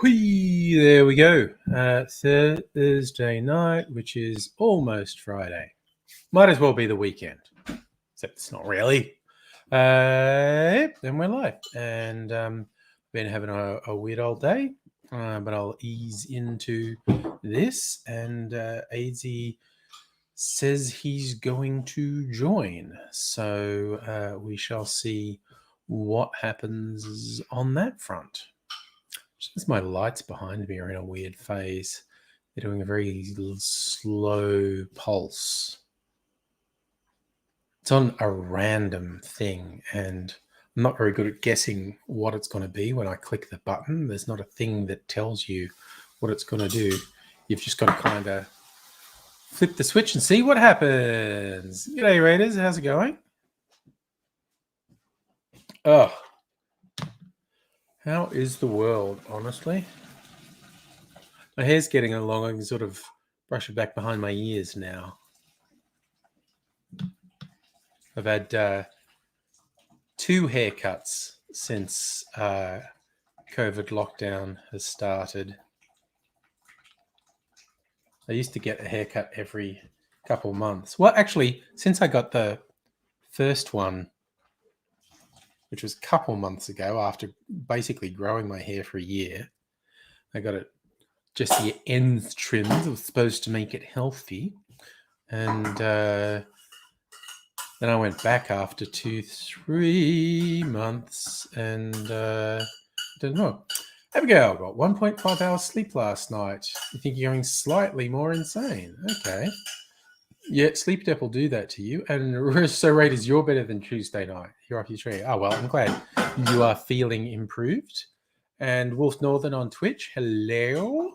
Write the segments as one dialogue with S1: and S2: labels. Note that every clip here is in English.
S1: Whee, there we go. Thursday night, which is almost Friday. Might as well be the weekend, except it's not really. Then we're live, and been having a weird old day, but I'll ease into this. And AZ says he's going to join, so we shall see what happens on that front. Just my lights behind me are in a weird phase. They're doing a very slow pulse. It's on a random thing, and I'm not very good at guessing what it's going to be when I click the button. There's not a thing that tells you what it's going to do. You've just got to kind of flip the switch and see what happens. G'day, Raiders. How's it going? Oh. How is the world, honestly? My hair's getting along. I can sort of brush it back behind my ears now. I've had 2 haircuts since COVID lockdown has started. I used to get a haircut every couple months. Well, actually, since I got the first one, which was a couple months ago after basically growing my hair for a year, I got it just the ends trimmed. It was supposed to make it healthy. And then I went back after 2-3 months and don't know. Abigail got 1.5 hours sleep last night. You think you're going slightly more insane? Okay. Yeah, sleep debt will do that to you. And so, Raiders, you're better than Tuesday night. You're off your tree. Oh, well, I'm glad you are feeling improved. And Wolf Northern on Twitch, hello.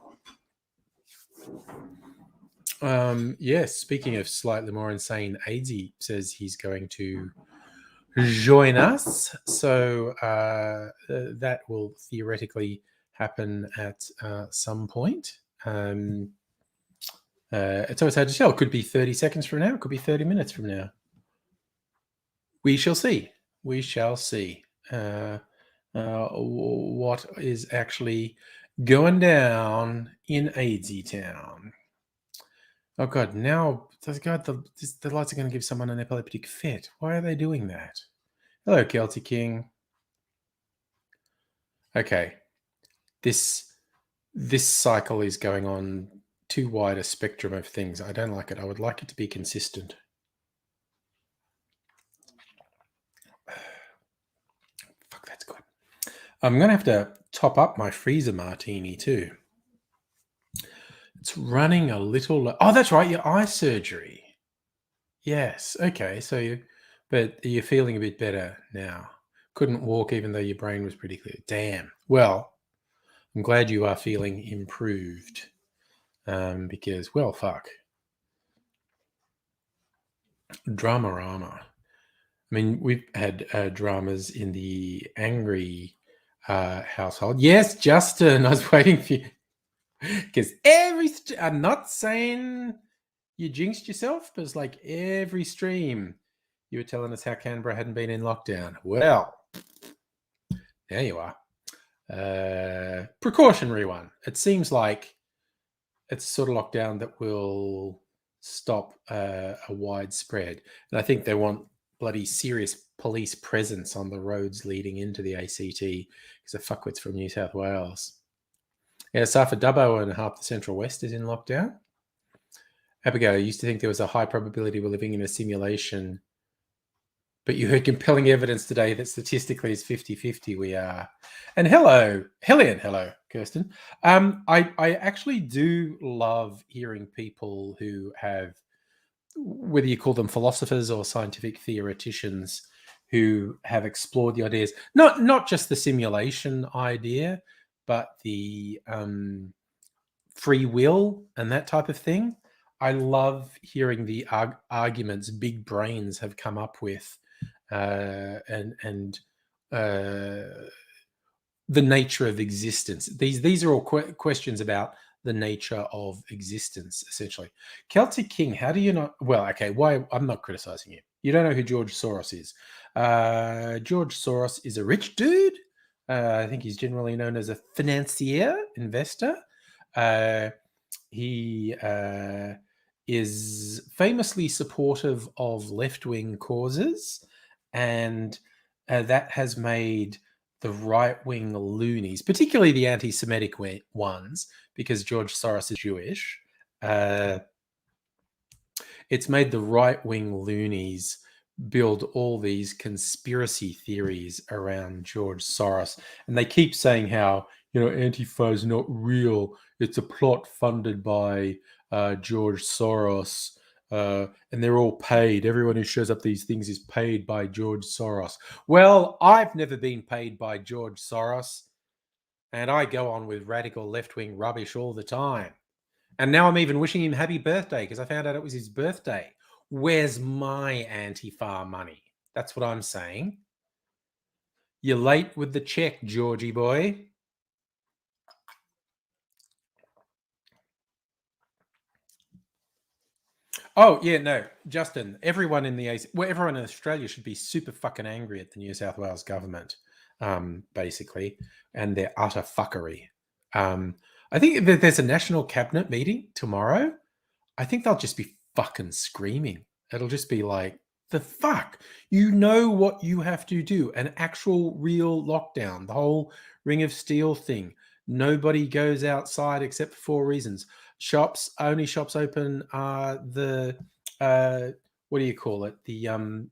S1: Yes, speaking of slightly more insane, AZ says he's going to join us. So that will theoretically happen at some point. It's always hard to tell. It could be 30 seconds from now. It could be 30 minutes from now. We shall see. We shall see what is actually going down in AZ Town. Oh, God. Now, God, the lights are going to give someone an epileptic fit. Why are they doing that? Hello, Kelty King. Okay. This cycle is going on too wide a spectrum of things. I don't like it. I would like it to be consistent. Fuck, that's good. I'm going to have to top up my freezer martini too. It's running a little low. Oh, that's right. Your eye surgery. Yes. Okay. But you're feeling a bit better now. Couldn't walk even though your brain was pretty clear. Damn. Well, I'm glad you are feeling improved. Because, well, fuck. Dramarama. I mean, we've had dramas in the angry household. Yes, Justin, I was waiting for you. Because I'm not saying you jinxed yourself, but it's like every stream you were telling us how Canberra hadn't been in lockdown. Well, there you are. Precautionary one. It seems like it's a sort of lockdown that will stop a widespread. And I think they want bloody serious police presence on the roads leading into the ACT because the fuckwits from New South Wales. Yeah, Safa Dubbo and half the Central West is in lockdown. Abigail, I used to think there was a high probability we're living in a simulation, but you heard compelling evidence today that statistically it's 50-50 we are. And hello, Hellion, hello, Kirsten. I actually do love hearing people who have, whether you call them philosophers or scientific theoreticians, who have explored the ideas, not just the simulation idea, but the free will and that type of thing. I love hearing the arguments big brains have come up with, and the nature of existence. These are all questions about the nature of existence, essentially. Celtic King, how do you not? Well, okay, why? I'm not criticizing you. You don't know who George Soros is. George Soros is a rich dude. I think he's generally known as a financier, investor. He is famously supportive of left-wing causes, and that has made the right-wing loonies, particularly the anti-Semitic ones, because George Soros is Jewish, it's made the right-wing loonies build all these conspiracy theories around George Soros. And they keep saying how, Antifa is not real. It's a plot funded by George Soros. And they're all paid. Everyone who shows up these things is paid by George Soros. Well, I've never been paid by George Soros. And I go on with radical left-wing rubbish all the time. And now I'm even wishing him happy birthday because I found out it was his birthday. Where's my antifa money? That's what I'm saying. You're late with the check, Georgie boy. Oh, yeah, no, Justin, everyone in the everyone in Australia should be super fucking angry at the New South Wales government, basically, and their utter fuckery. I think that there's a national cabinet meeting tomorrow. I think they'll just be fucking screaming. It'll just be like, the fuck? You know what you have to do. An actual real lockdown. The whole Ring of Steel thing. Nobody goes outside except for 4 reasons. Only shops open are the, what do you call it? The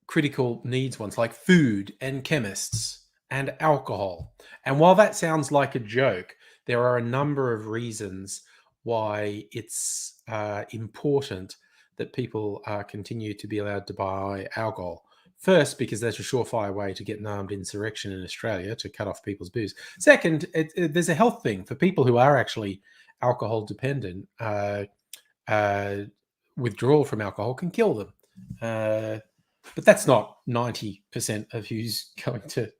S1: critical needs ones, like food and chemists and alcohol. And while that sounds like a joke, there are a number of reasons why it's important that people continue to be allowed to buy alcohol. First, because that's a surefire way to get an armed insurrection in Australia to cut off people's booze. Second, there's a health thing for people who are actually alcohol dependent. Withdrawal from alcohol can kill them. But that's not 90% of who's going to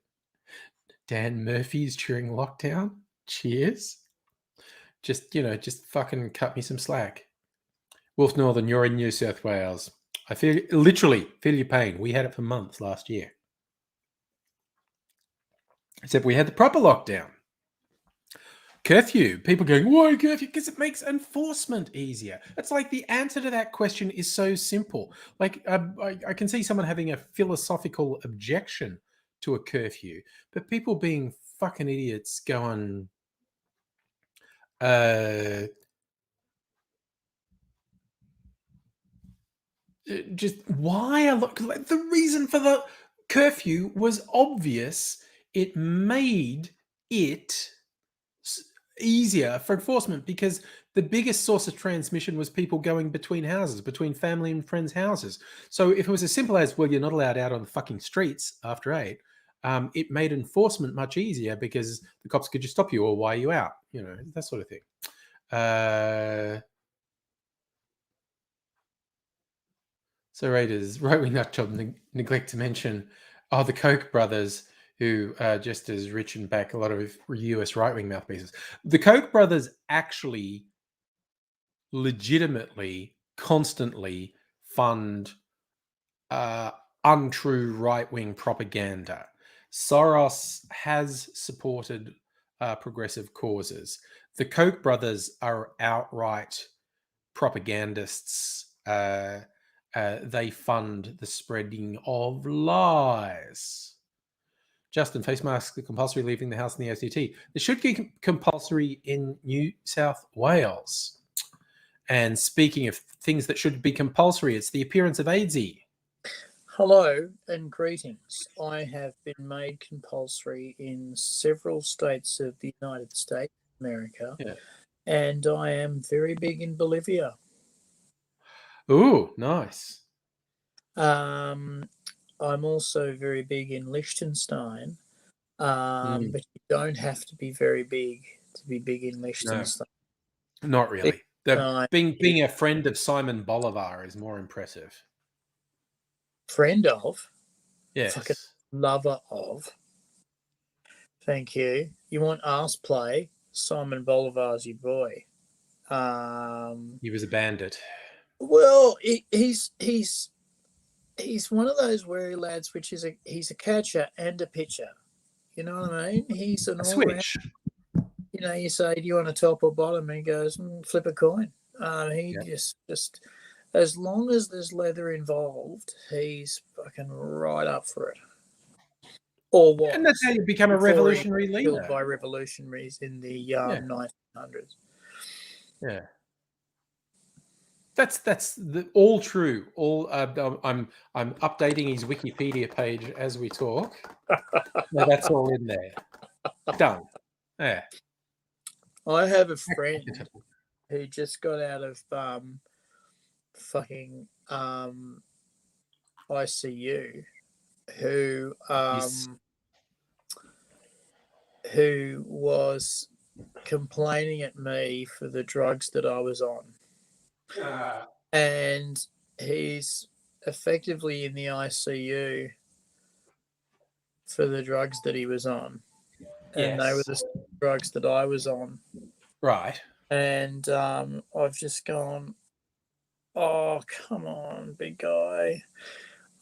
S1: Dan Murphy's during lockdown. Cheers. Just fucking cut me some slack. Wolf Northern, you're in New South Wales. I literally feel your pain. We had it for months last year. Except we had the proper lockdown. Curfew. People going, why curfew? Because it makes enforcement easier. It's like the answer to that question is so simple. Like, I can see someone having a philosophical objection to a curfew, but people being fucking idiots going, just why like the reason for the curfew was obvious. It made it easier for enforcement because the biggest source of transmission was people going between houses, between family and friends' houses. So if it was as simple as, well, you're not allowed out on the fucking streets after 8, it made enforcement much easier because the cops could just stop you or wire you out, that sort of thing. So Raiders, right-wing nutjob neglect to mention, the Koch brothers, who are just as rich and back a lot of US right-wing mouthpieces. The Koch brothers actually legitimately, constantly fund untrue right-wing propaganda. Soros has supported progressive causes. The Koch brothers are outright propagandists. They fund the spreading of lies. Justin, face masks are compulsory leaving the house in the ACT. They should be compulsory in New South Wales. And speaking of things that should be compulsory, it's the appearance of AIDSy.
S2: Hello and greetings. I have been made compulsory in several states of the United States of America, and I am very big in Bolivia.
S1: Ooh, nice.
S2: I'm also very big in Liechtenstein, but you don't have to be very big to be big in Liechtenstein.
S1: No, not really. Being a friend of Simon Bolivar is more impressive.
S2: Friend of?
S1: Yes.
S2: Fucking lover of. Thank you. You want ass play? Simon Bolivar's your boy.
S1: He was a bandit.
S2: Well, he's one of those wary lads, which is he's a catcher and a pitcher. You know what I mean? He's an all round. You know, you say, "Do you want a top or bottom?" And he goes, "Flip a coin." Just as long as there's leather involved, he's fucking right up for it. Or was.
S1: And that's how you become a revolutionary leader.
S2: Killed by revolutionaries in the 1900s.
S1: Yeah. That's all true. All I'm updating his Wikipedia page as we talk. No, that's all in there. Done. Yeah.
S2: I have a friend who just got out of fucking ICU, who was complaining at me for the drugs that I was on. And he's effectively in the ICU for the drugs that he was on. And they were the drugs that I was on.
S1: Right.
S2: And I've just gone, oh, come on, big guy.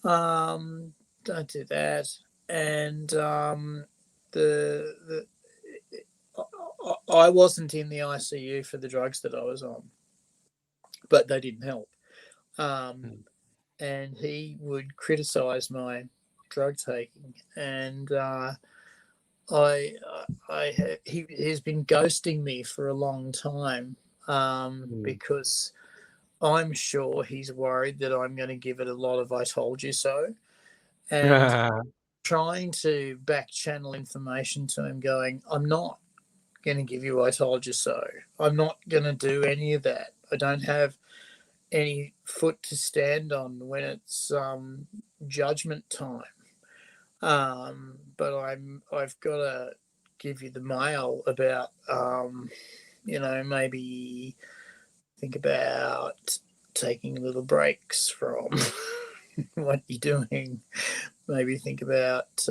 S2: Don't do that. And I wasn't in the ICU for the drugs that I was on, but they didn't help. And he would criticize my drug taking, and he's been ghosting me for a long time because I'm sure he's worried that I'm going to give it a lot of "I told you so," and trying to back channel information to him, going, "I'm not going to give you "I told you so." I'm not going to do any of that. I don't have any foot to stand on when it's judgment time. But I've got to give you the mail about, maybe think about taking little breaks from what you're doing. Maybe think about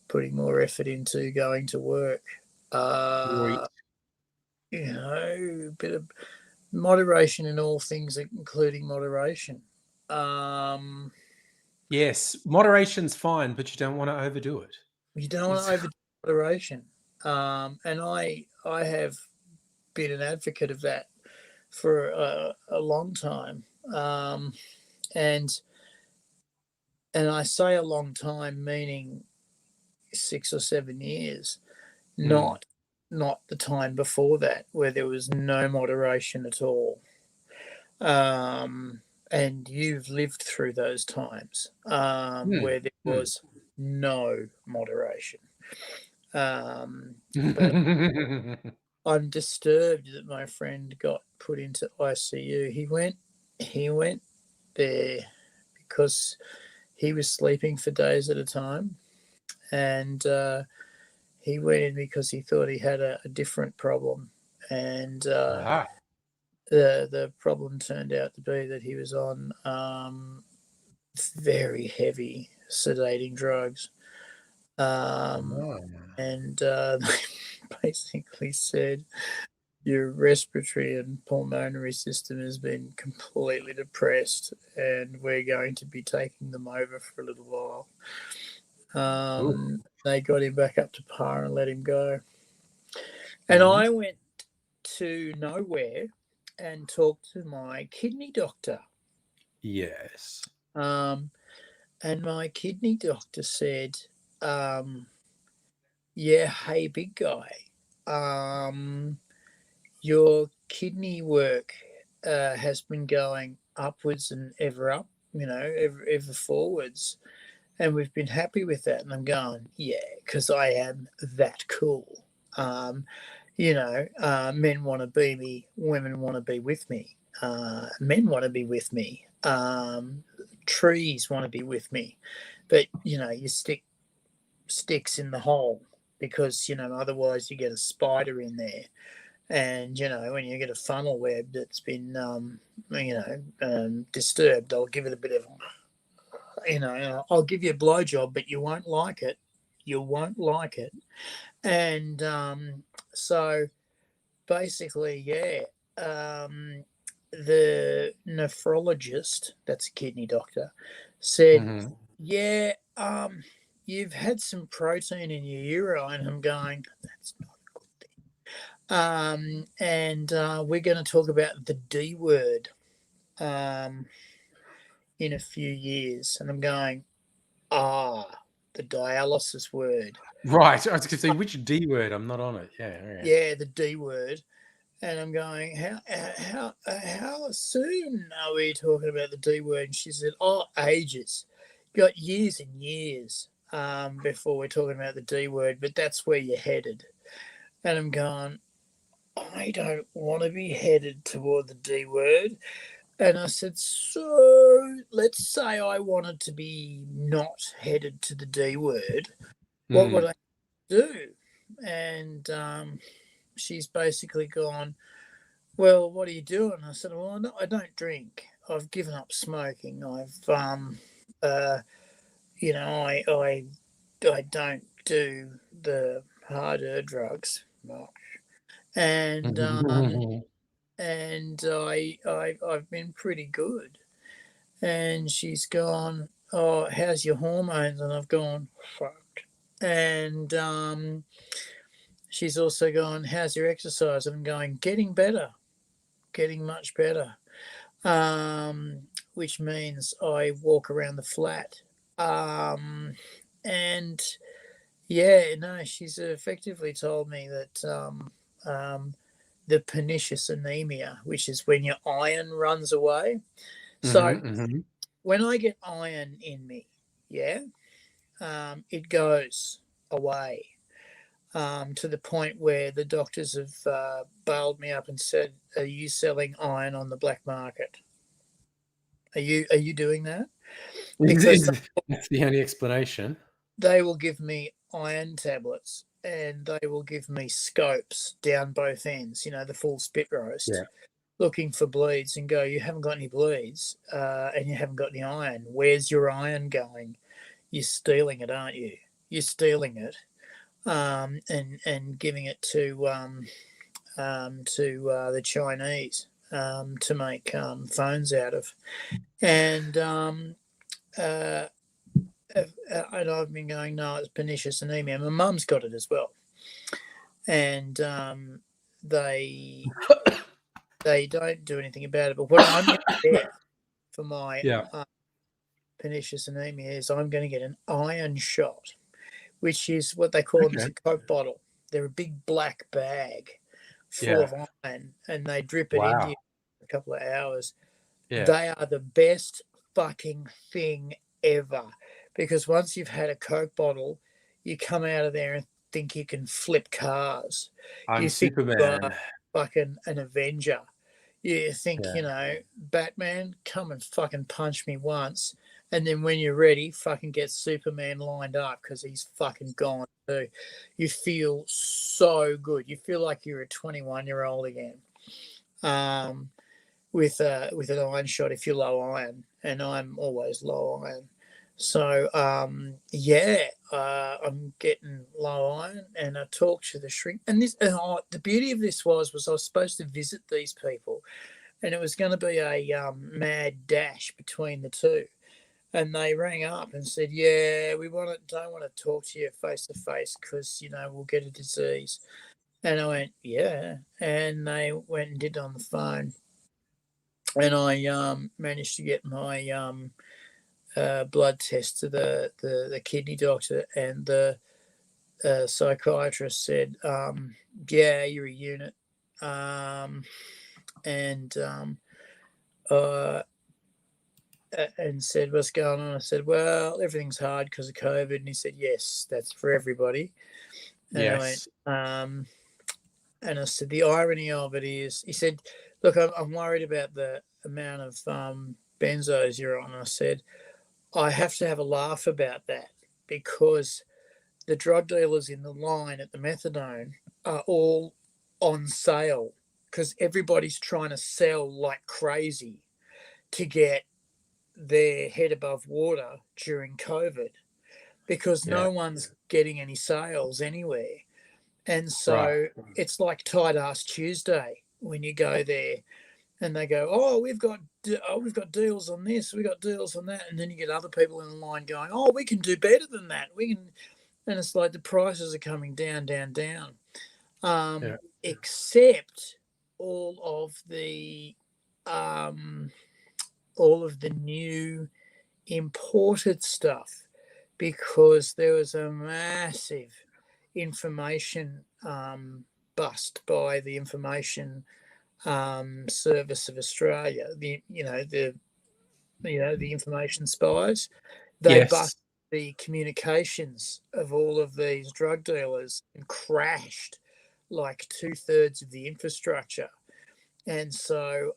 S2: putting more effort into going to work. A bit of moderation in all things, including moderation.
S1: Yes, moderation's fine, but you don't want to overdo it.
S2: You don't want to overdo moderation. And I have been an advocate of that for a long time. And I say a long time, meaning 6 or 7 years, not the time before that, where there was no moderation at all. And you've lived through those times where there was no moderation. But I'm disturbed that my friend got put into ICU. He went there because he was sleeping for days at a time, and he went in because he thought he had a different problem, and the problem turned out to be that he was on very heavy sedating drugs, and they basically said your respiratory and pulmonary system has been completely depressed, and we're going to be taking them over for a little while. They got him back up to par and let him go. And I went to nowhere and talked to my kidney doctor.
S1: Yes.
S2: And my kidney doctor said, yeah, hey, big guy, your kidney work has been going upwards and ever up, ever forwards. And we've been happy with that. And I'm going, yeah, because I am that cool. Men want to be me. Women want to be with me. Men want to be with me. Trees want to be with me. But, you stick sticks in the hole because, otherwise you get a spider in there. And, when you get a funnel web that's been, disturbed, I'll give it a bit of, I'll give you a blowjob, but you won't like it. You won't like it. And so basically, yeah, the nephrologist, that's a kidney doctor, said, yeah, you've had some protein in your urine. I'm going, that's not a good thing. And we're going to talk about the D word in a few years. And I'm going, the dialysis word.
S1: Right. I was going to say, which D word? I'm not on it. Yeah.
S2: Yeah, the D word. And I'm going, how soon are we talking about the D word? And she said, ages. Got years and years before we're talking about the D word, but that's where you're headed. And I'm going, I don't want to be headed toward the D word. And I said, so let's say I wanted to be not headed to the D word. What would I do? And she's basically gone, well, what are you doing? I said, well, no, I don't drink. I've given up smoking. I've, I don't do the harder drugs much. And I've been pretty good. And she's gone, oh, how's your hormones? And I've gone, fucked. And she's also gone, how's your exercise? And I'm going, getting better, getting much better, which means I walk around the flat. And yeah, no, she's effectively told me that the pernicious anemia, which is when your iron runs away. So when I get iron in me, it goes away to the point where the doctors have bailed me up and said, "Are you selling iron on the black market? Are you doing that?" Because
S1: that's the only explanation.
S2: they will give me iron tablets and they will give me scopes down both ends, the full spit roast, looking for bleeds, and go, you haven't got any bleeds and you haven't got any iron. Where's your iron going? You're stealing it, aren't you? You're stealing it and giving it to the Chinese to make phones out of. And and I've been going, no, it's pernicious anemia. My mum's got it as well. And they don't do anything about it. But what I'm going to get for my pernicious anemia is I'm going to get an iron shot, which is what they call them as a Coke bottle. They're a big black bag full of iron, and they drip it into you for a couple of hours. Yeah. They are the best fucking thing ever, because once you've had a Coke bottle, you come out of there and think you can flip cars.
S1: I'm
S2: you
S1: Superman.
S2: Think you are fucking an Avenger. You think, Batman, come and fucking punch me once. And then when you're ready, fucking get Superman lined up because he's fucking gone too. You feel so good. You feel like you're a 21-year-old again. With an iron shot if you're low iron, and I'm always low iron. So I'm getting low iron, and I talked to the shrink. And this, the beauty of this was I was supposed to visit these people, and it was going to be a mad dash between the two. And they rang up and said, "Yeah, we don't want to talk to you face to face because we'll get a disease." And I went, "Yeah," and they went and did it on the phone. And I managed to get my blood test to the kidney doctor, and the psychiatrist said, "Yeah, you're a unit," and said, "What's going on?" I said, "Well, everything's hard because of COVID." And he said, "Yes, that's for everybody." And
S1: yes.
S2: I went, and I said, "The irony of it is," he said, "Look, I'm worried about the amount of benzos you're on." I said, "I have to have a laugh about that because the drug dealers in the line at the methadone are all on sale because everybody's trying to sell like crazy to get their head above water during COVID because no one's getting any sales anywhere. And so it's like tight ass Tuesday when you go there and they go, oh, we've got deals on this, we got deals on that, and then you get other people in the line going, oh, we can do better than that. We can, and it's like the prices are coming down, down, down. Except all of the new imported stuff, because there was a massive information bust by the Information Service of Australia. The information spies. They bust the communications of all of these drug dealers and crashed like 2/3 of the infrastructure. And so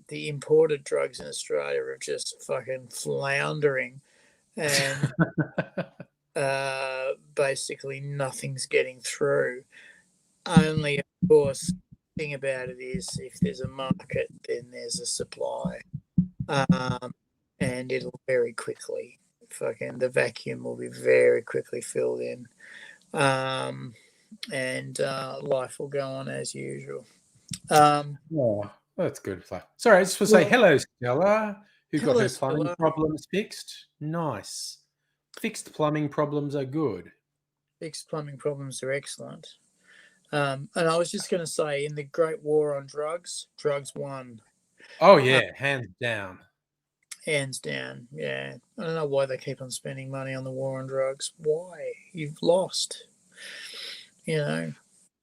S2: the imported drugs in Australia are just fucking floundering, and basically nothing's getting through. Only, of course, the thing about it is if there's a market, then there's a supply. And it'll very quickly, the vacuum will be very quickly filled in. And life will go on as usual.
S1: That's good. Sorry, I just want to say hello, Stella, who got her plumbing problems fixed. Nice. Fixed plumbing problems are good.
S2: Fixed plumbing problems are excellent. And I was just going to say, in the Great War on Drugs, drugs won.
S1: Oh, yeah, hands down.
S2: Hands down, yeah. I don't know why they keep on spending money on the war on drugs. Why? You've lost. Well,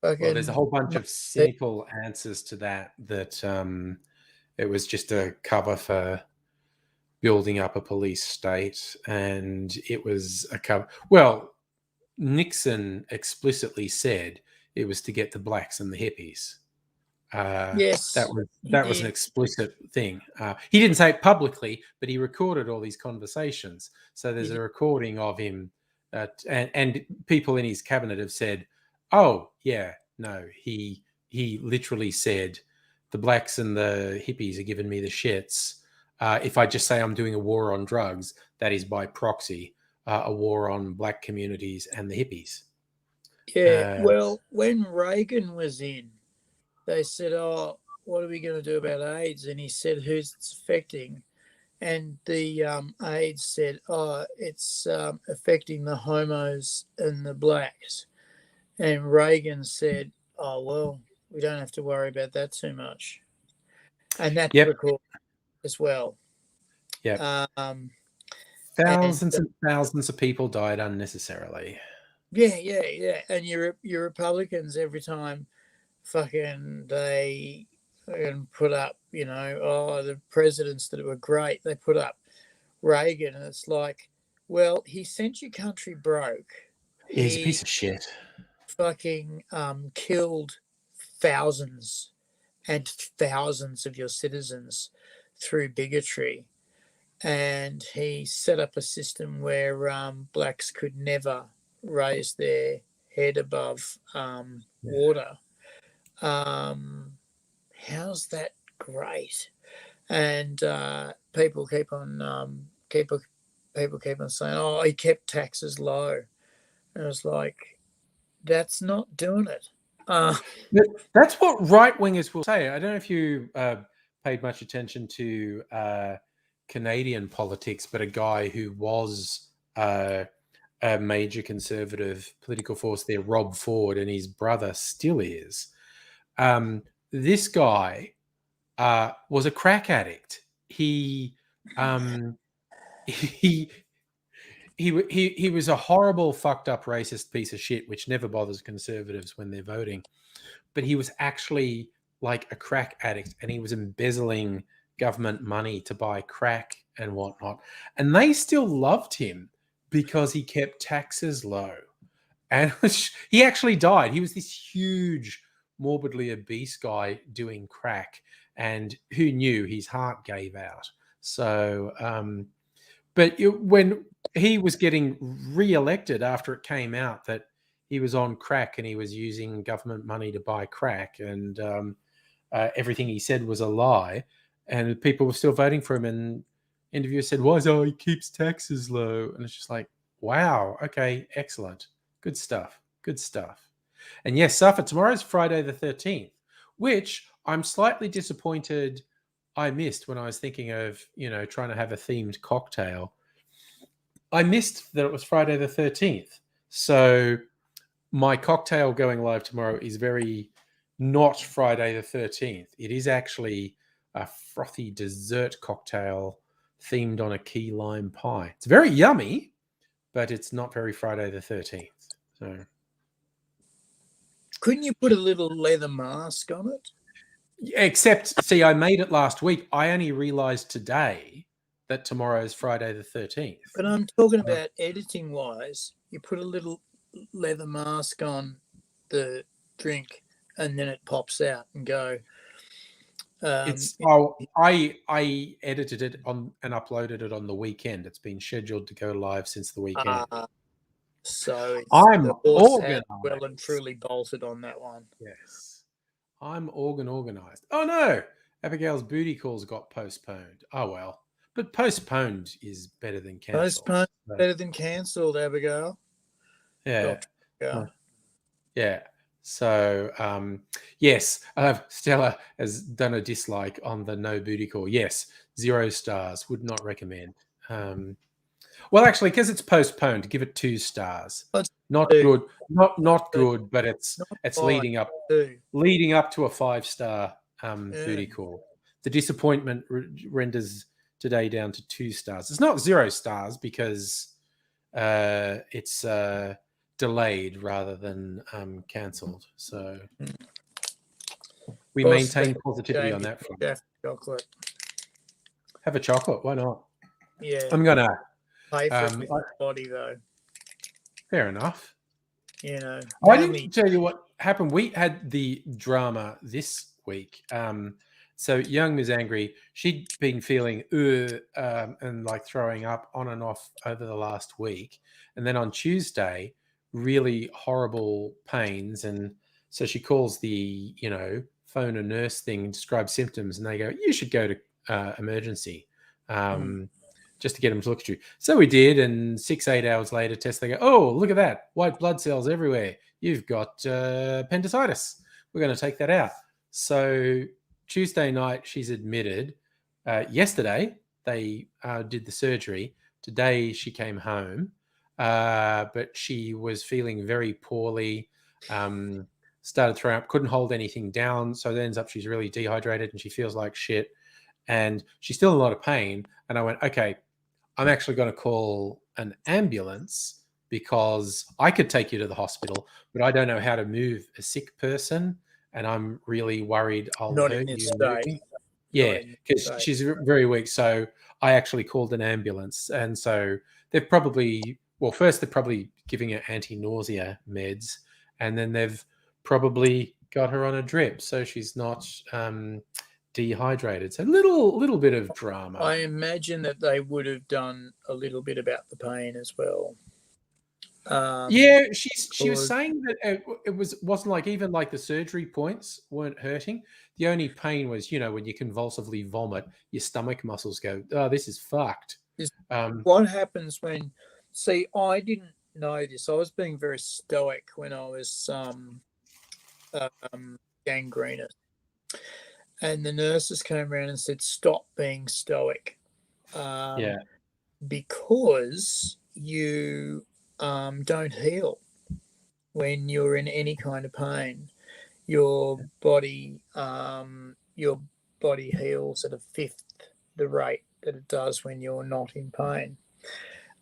S1: there's a whole bunch of cynical answers to that it was just a cover for building up a police state, and it was a cover. Well, Nixon explicitly said it was to get the blacks and the hippies.
S2: Yes,
S1: that was an explicit thing. He didn't say it publicly, but he recorded all these conversations. So there's a recording of him, and people in his cabinet have said, "Oh, yeah, no, he literally said the blacks and the hippies are giving me the shits. If I just say I'm doing a war on drugs, that is by proxy a war on black communities and the hippies."
S2: Yeah, well, when Reagan was in, they said, oh, what are we going to do about AIDS? And he said, who's it affecting? And the AIDS said, oh, it's affecting the homos and the blacks. And Reagan said, oh, well, we don't have to worry about that too much. And that's recorded as well.
S1: Yeah. Thousands and thousands of people died unnecessarily.
S2: Yeah. And your Republicans, every time they put up, the presidents that were great, they put up Reagan, and it's like, well, he sent your country broke.
S1: He's a piece of shit.
S2: Fucking killed thousands and thousands of your citizens through bigotry, and he set up a system where blacks could never raise their head above water. How's that great? And people keep on saying, oh, he kept taxes low. And I was like, that's not doing it.
S1: That's what right wingers will say. I don't know if you paid much attention to Canadian politics, but a guy who was a major conservative political force there, Rob Ford, and his brother still is. This guy was a crack addict. He was a horrible, fucked up, racist piece of shit, which never bothers conservatives when they're voting. But he was actually like a crack addict, and he was embezzling government money to buy crack and whatnot. And they still loved him because he kept taxes low. And he actually died. He was this huge, morbidly obese guy doing crack, and who knew his heart gave out. So, but when he was getting re-elected after it came out that he was on crack and he was using government money to buy crack, and everything he said was a lie, and people were still voting for him. And interviewers said, "Why? He keeps taxes low," and it's just like, wow, okay, excellent, good stuff, good stuff. And yes, Safa, tomorrow's Friday the 13th, which I'm slightly disappointed I missed when I was thinking of, trying to have a themed cocktail. I missed that it was Friday the 13th. So my cocktail going live tomorrow is very not Friday the 13th. It is actually a frothy dessert cocktail themed on a key lime pie. It's very yummy, but it's not very Friday the 13th. So
S2: couldn't you put a little leather mask on it?
S1: Except, see, I made it last week. I only realized today that tomorrow is Friday the 13th.
S2: But I'm talking about editing wise. You put a little leather mask on the drink and then it pops out and go.
S1: I edited it on and uploaded it on the weekend. It's been scheduled to go live since the weekend.
S2: So
S1: I'm organized.
S2: Well and truly bolted on that one.
S1: Yes, I'm organized. Oh no, Abigail's booty calls got postponed. Oh well, but postponed is better than cancelled.
S2: Postponed better than cancelled, Abigail.
S1: Yeah. Yeah. So, yes, Stella has done a dislike on the no booty call. Yes, 0 stars. Would not recommend. Well, actually, because it's postponed, give it 2 stars. Not good. Not good, but it's leading up to a 5-star booty call. The disappointment renders today down to 2 stars. It's not 0 stars because it's delayed rather than cancelled. So we maintain positivity on that front.
S2: Chocolate.
S1: Have a chocolate. Why not?
S2: Yeah.
S1: I'm gonna
S2: pay for it with my body though.
S1: Fair enough.
S2: I
S1: didn't tell you what happened. We had the drama this week. So young Ms. Angry, she'd been feeling and like throwing up on and off over the last week. And then on Tuesday, really horrible pains. And so she calls the, phone a nurse thing and describes symptoms. And they go, you should go to emergency just to get them to look at you. So we did. And 6-8 hours later, test, they go, oh, look at that. White blood cells everywhere. You've got appendicitis. We're going to take that out. So Tuesday night, she's admitted. Yesterday, they did the surgery. Today, she came home, but she was feeling very poorly, started throwing up, couldn't hold anything down. So it ends up she's really dehydrated and she feels like shit. And she's still in a lot of pain. And I went, okay, I'm actually going to call an ambulance because I could take you to the hospital, but I don't know how to move a sick person. And I'm really worried I'll hurt you. Yeah, because she's very weak. So I actually called an ambulance. And so they're probably, first they're probably giving her anti-nausea meds. And then they've probably got her on a drip. So she's not dehydrated. So a little bit of drama.
S2: I imagine that they would have done a little bit about the pain as well.
S1: She was saying that it wasn't like even like the surgery points weren't hurting. The only pain was, when you convulsively vomit, your stomach muscles go, oh, this is fucked.
S2: What happens when? See, I didn't know this. I was being very stoic when I was gangrenous, and the nurses came around and said, "Stop being stoic." Because you don't heal when you're in any kind of pain. Your body heals at a fifth the rate that it does when you're not in pain.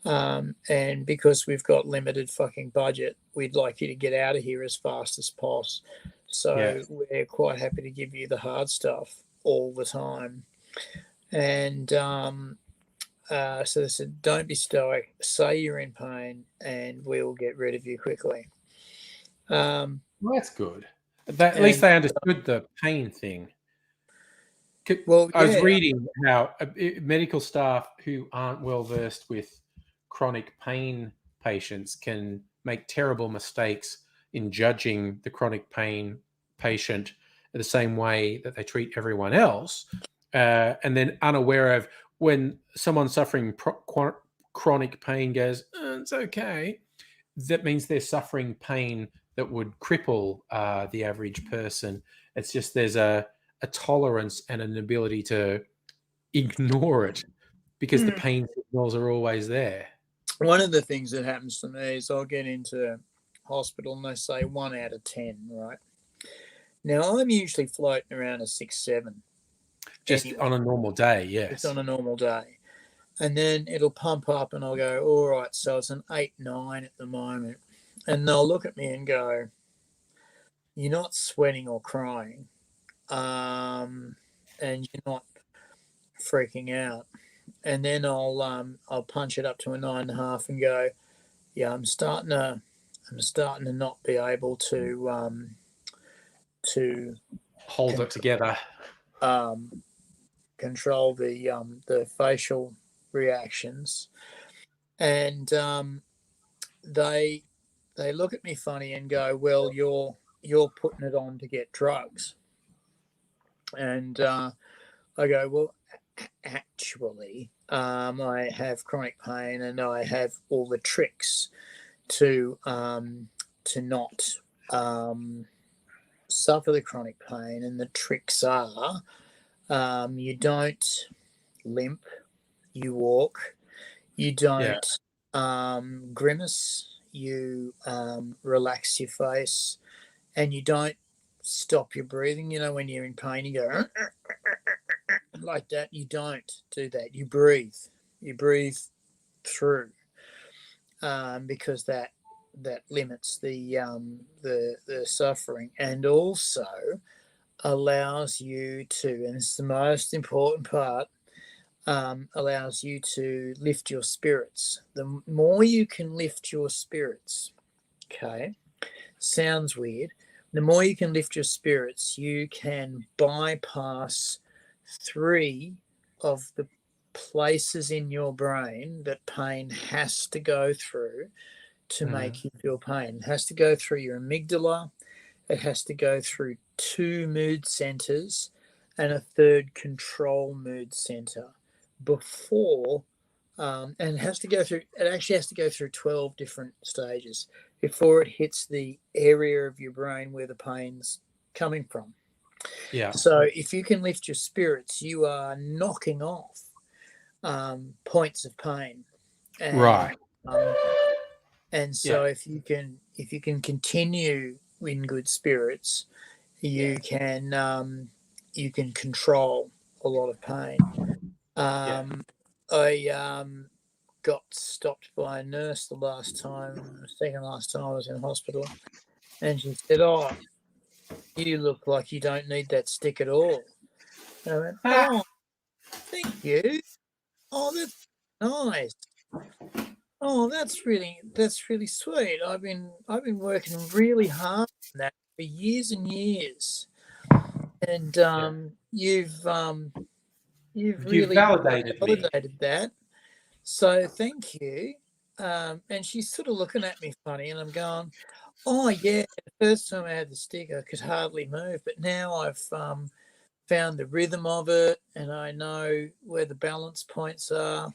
S2: And because we've got limited fucking budget, we'd like you to get out of here as fast as possible. So we're quite happy to give you the hard stuff all the time. And so they said, don't be stoic, say you're in pain, and we'll get rid of you quickly.
S1: Well, that's good. At least they understood the pain thing. Well, I was reading how medical staff who aren't well versed with chronic pain patients can make terrible mistakes in judging the chronic pain patient the same way that they treat everyone else, and then unaware of when someone suffering chronic pain goes, it's okay. That means they're suffering pain that would cripple the average person. It's just there's a tolerance and an ability to ignore it because the pain signals are always there.
S2: One of the things that happens to me is I'll get into hospital and they say 1 out of 10, right? Now, I'm usually floating around a 6, 7.
S1: Just
S2: anyway.
S1: on a normal day, yes.
S2: It's on a normal day. And then it'll pump up and I'll go, all right, so it's an 8, 9 at the moment. And they'll look at me and go, you're not sweating or crying, and you're not freaking out. And then I'll punch it up to a 9.5 and go, yeah, I'm starting to not be able to
S1: hold it together,
S2: control the facial reactions, and they look at me funny and go, well, you're putting it on to get drugs. And I go, well, actually, I have chronic pain and I have all the tricks to not suffer the chronic pain. And the tricks are, you don't limp, you walk, you don't grimace, you relax your face, and you don't stop your breathing. You know, when you're in pain, you go like that. You don't do that. You breathe through, because that limits the suffering, and also allows you to, and it's the most important part, allows you to lift your spirits. The more you can lift your spirits, okay, sounds weird. The more you can lift your spirits, you can bypass 3 of the places in your brain that pain has to go through to make you feel pain. It has to go through your amygdala. It has to go through 2 mood centers and a 3rd control mood center before, and it actually has to go through 12 different stages before it hits the area of your brain where the pain's coming from.
S1: Yeah.
S2: So if you can lift your spirits, you are knocking off points of pain. And,
S1: right.
S2: And so if you can continue in good spirits, you can control a lot of pain. I got stopped by a nurse the second last time I was in hospital, and she said, "Oh, you look like you don't need that stick at all." And I went, "Oh, thank you. Oh, that's nice. Oh, that's really sweet. I've been working really hard on that for years and years, and you've really validated that. So thank you." And she's sort of looking at me funny, and I'm going, "Oh yeah, the first time I had the stick, I could hardly move, but now I've found the rhythm of it, and I know where the balance points are."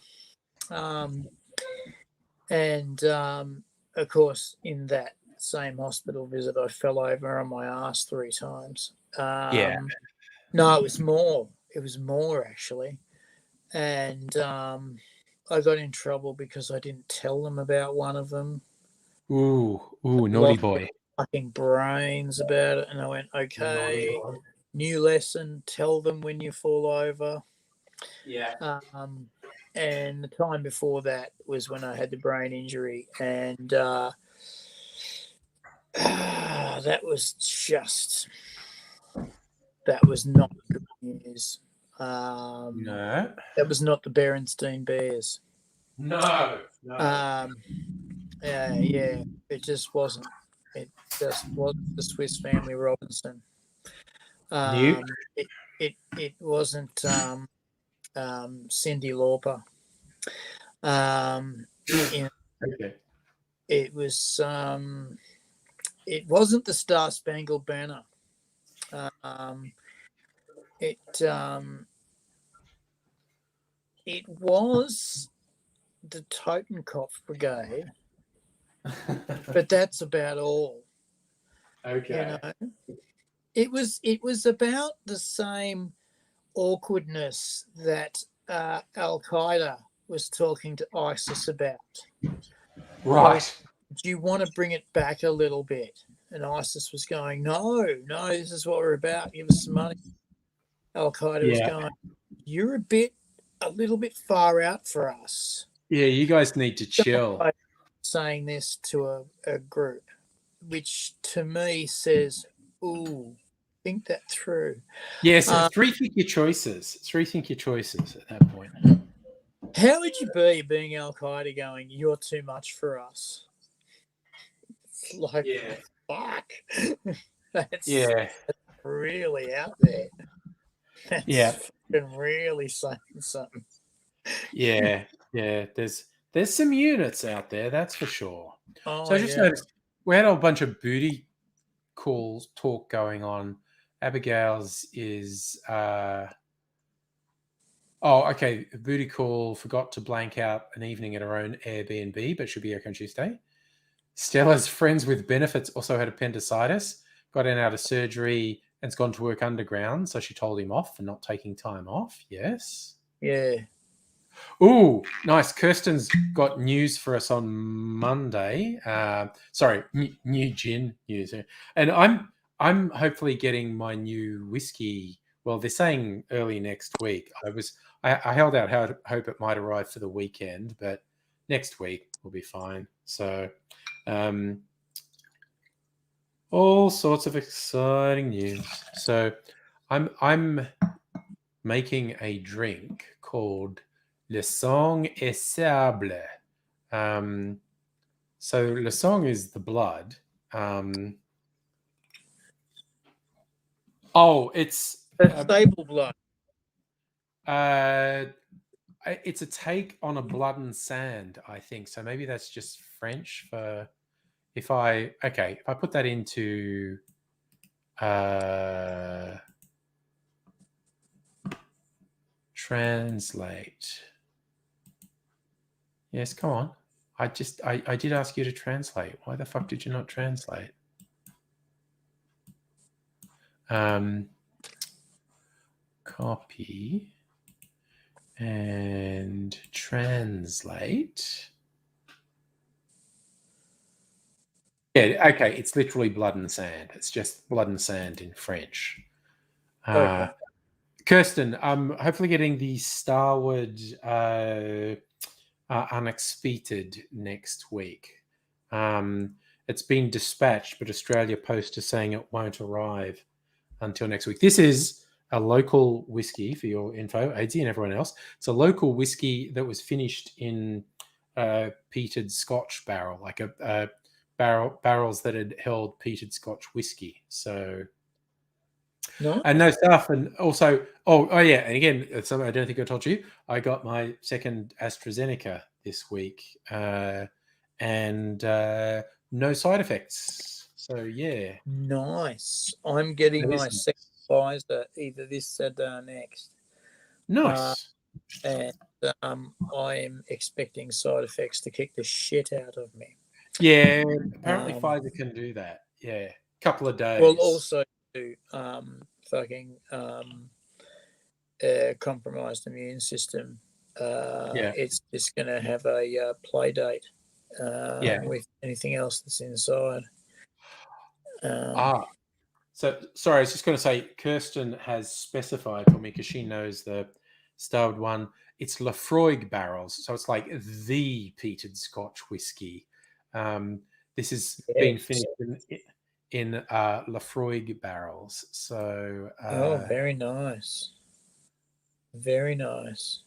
S2: And of course, in that same hospital visit, I fell over on my ass 3 times. No, it was more. It was more, actually. And I got in trouble because I didn't tell them about one of them.
S1: Ooh, naughty boy.
S2: Fucking brains about it. And I went, okay, new lesson, tell them when you fall over.
S1: Yeah.
S2: And the time before that was when I had the brain injury, and that was not good news.
S1: No.
S2: That was not the Berenstein Bears.
S1: No.
S2: Yeah. It just wasn't. It just wasn't the Swiss Family Robinson. It wasn't Cyndi Lauper. You know,
S1: Okay.
S2: it was it wasn't the Star Spangled Banner. It was the Totenkopf Brigade, but that's about all.
S1: Okay.
S2: It was about the same awkwardness that Al Qaeda was talking to ISIS about.
S1: Right.
S2: Do you want to bring it back a little bit? And ISIS was going, no, this is what we're about. Give us some money. Al Qaeda was going, you're a little bit far out for us.
S1: Yeah, you guys need to chill.
S2: Saying this to a group, which to me says, ooh, think that through.
S1: Yes, rethink your choices. Rethink your choices at that point.
S2: How would you be being Al Qaeda going, you're too much for us? It's like, fuck. That's really out there. That's really saying something.
S1: Yeah. There's some units out there, that's for sure.
S2: Oh,
S1: so I just noticed we had a bunch of booty calls talk going on. Abigail's is okay. Booty call forgot to blank out an evening at her own Airbnb, but should be okay on Tuesday. Stella's friends with benefits also had appendicitis, got in out of surgery, and's gone to work underground. So she told him off for not taking time off. Yes.
S2: Yeah.
S1: Ooh, nice. Kirsten's got news for us on Monday. Sorry, new gin news. And I'm hopefully getting my new whiskey. Well, they're saying early next week. I held out hope it might arrive for the weekend, but next week will be fine. So, all sorts of exciting news. So, I'm making a drink called Le Sang et Sable. So Le Sang is the blood. It's
S2: sable blood.
S1: It's a take on a blood and sand, I think. So maybe that's just French for if I put that into translate. Yes, come on. I did ask you to translate. Why the fuck did you not translate? Copy and translate. Yeah, okay. It's literally blood and sand. It's just blood and sand in French.
S2: Okay.
S1: Kirsten, I'm hopefully getting the Starwood Unexpected next week. It's been dispatched, but Australia Post is saying it won't arrive until next week. This is a local whiskey for your info, AZ and everyone else. It's a local whiskey that was finished in peated Scotch barrel, like a barrels that had held peated Scotch whiskey. So.
S2: No.
S1: And no stuff, and also, yeah, and again, something I don't think I told you. I got my second AstraZeneca this week, and no side effects. So yeah,
S2: nice. I'm getting my second Pfizer either this Saturday or next.
S1: Nice.
S2: And I am expecting side effects to kick the shit out of me.
S1: Yeah, apparently Pfizer can do that. Yeah, couple of days.
S2: Well, also compromised immune system. It's just going to have a play date with anything else that's inside.
S1: So sorry, I was just going to say, Kirsten has specified for me because she knows the Starwood one. It's Lafroig barrels, so it's like the peated Scotch whiskey. This has been finished in Lafroig barrels. So
S2: very nice, very nice.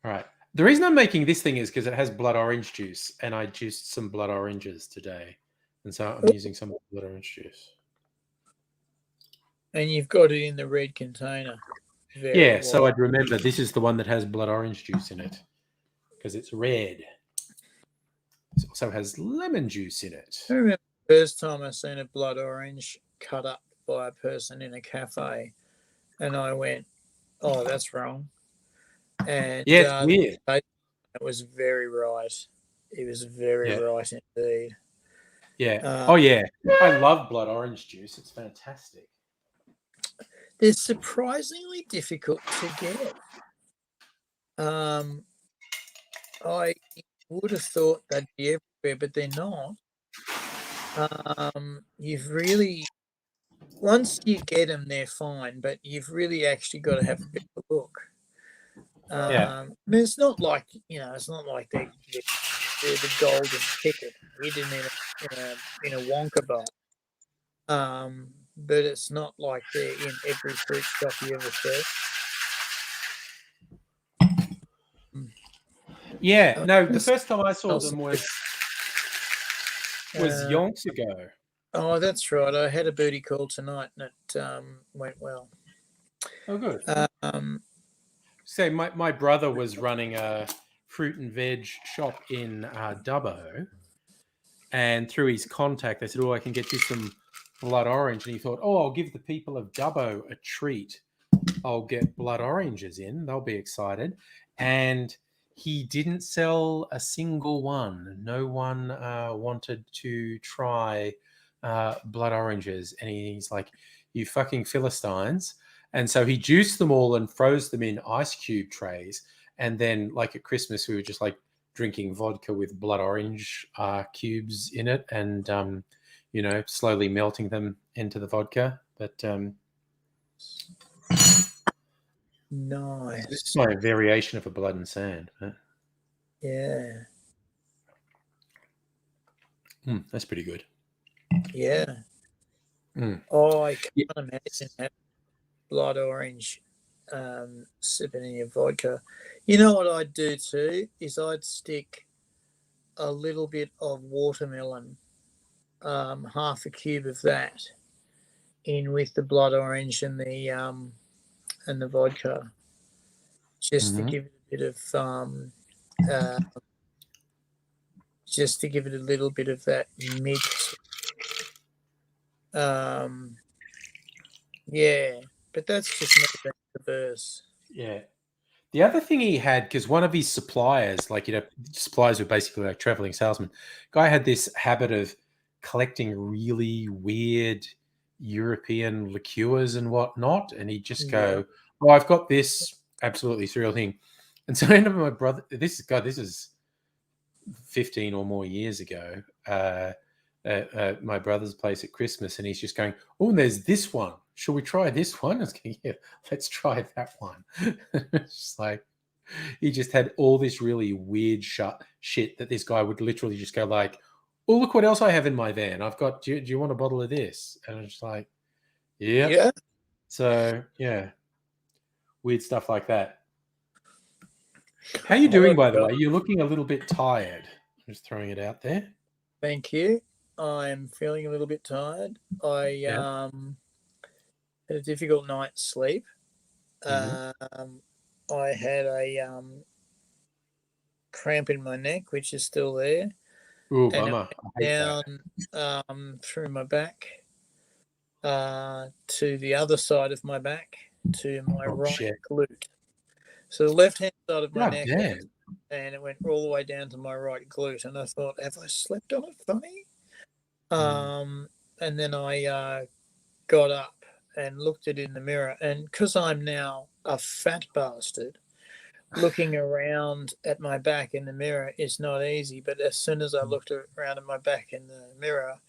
S1: All right. The reason I'm making this thing is because it has blood orange juice, and I juiced some blood oranges today, and so I'm using some blood orange juice.
S2: And you've got it in the red container.
S1: So I'd remember this is the one that has blood orange juice in it because it's red. It also has lemon juice in it.
S2: I remember the first time I seen a blood orange cut up by a person in a cafe, and I went, "Oh, that's wrong." And
S1: Yeah, it's weird.
S2: it was very right. It was very
S1: Yeah.
S2: right indeed.
S1: Yeah. Oh, yeah. I love blood orange juice. It's fantastic.
S2: They're surprisingly difficult to get. I would have thought they'd be everywhere, but they're not. You've really once you get them, they're fine, but you've really actually got to have a bit of a look.
S1: Yeah.
S2: I mean, it's not like it's not like they're the golden ticket hidden in a Wonka bar. But it's not like they're in every fruit shop you ever see.
S1: Yeah. No, the
S2: This
S1: first time I saw
S2: smells
S1: them
S2: like-
S1: was yonks ago.
S2: Oh, that's right. I had a booty call tonight, and it went well.
S1: Oh, good.
S2: Um,
S1: So my brother was running a fruit and veg shop in Dubbo, and through his contact, they said, "Oh, I can get you some blood orange," and he thought, "Oh, I'll give the people of Dubbo a treat. I'll get blood oranges in; they'll be excited." And he didn't sell a single one. No one wanted to try blood oranges, and he's like, "You fucking Philistines." And so he juiced them all and froze them in ice cube trays. And then, like at Christmas, we were just like drinking vodka with blood orange cubes in it, and slowly melting them into the vodka. But
S2: nice.
S1: this is my variation of a blood and sand.
S2: Yeah.
S1: That's pretty good.
S2: Yeah.
S1: Mm.
S2: Oh, I can't imagine having blood orange sipping in your vodka. You know what I'd do too is I'd stick a little bit of watermelon, half a cube of that, in with the blood orange and the vodka, just to give it a bit of just to give it a little bit of that mix. Yeah, but that's just me being perverse.
S1: Yeah. The other thing he had, because one of his suppliers, suppliers were basically like traveling salesmen, guy had this habit of collecting really weird European liqueurs and whatnot. And he'd just go, "Oh, I've got this absolutely surreal thing." And so I ended up with my brother, this is 15 or more years ago, at my brother's place at Christmas, and he's just going, "Oh, and there's this one. Shall we try this one?" I was going, "Yeah, let's try that one." It's just like he just had all this really weird shit that this guy would literally just go like, "Oh, look what else I have in my van. I've got. Do you want a bottle of this?" And I'm just like, "Yeah."
S2: Yeah.
S1: So yeah, weird stuff like that. How you doing, by the way? You're looking a little bit tired. I'm just throwing it out there.
S2: Thank you. I'm feeling a little bit tired. I had a difficult night's sleep. I had a cramp in my neck, which is still there.
S1: Ooh,
S2: and
S1: bummer.
S2: it went down through my back to the other side of my back, to my right glute. So the left-hand side of my neck, and it went all the way down to my right glute. And I thought, have I slept on it funny? And then I got up and looked at it in the mirror. And because I'm now a fat bastard, looking around at my back in the mirror is not easy. But as soon as I looked around at my back in the mirror,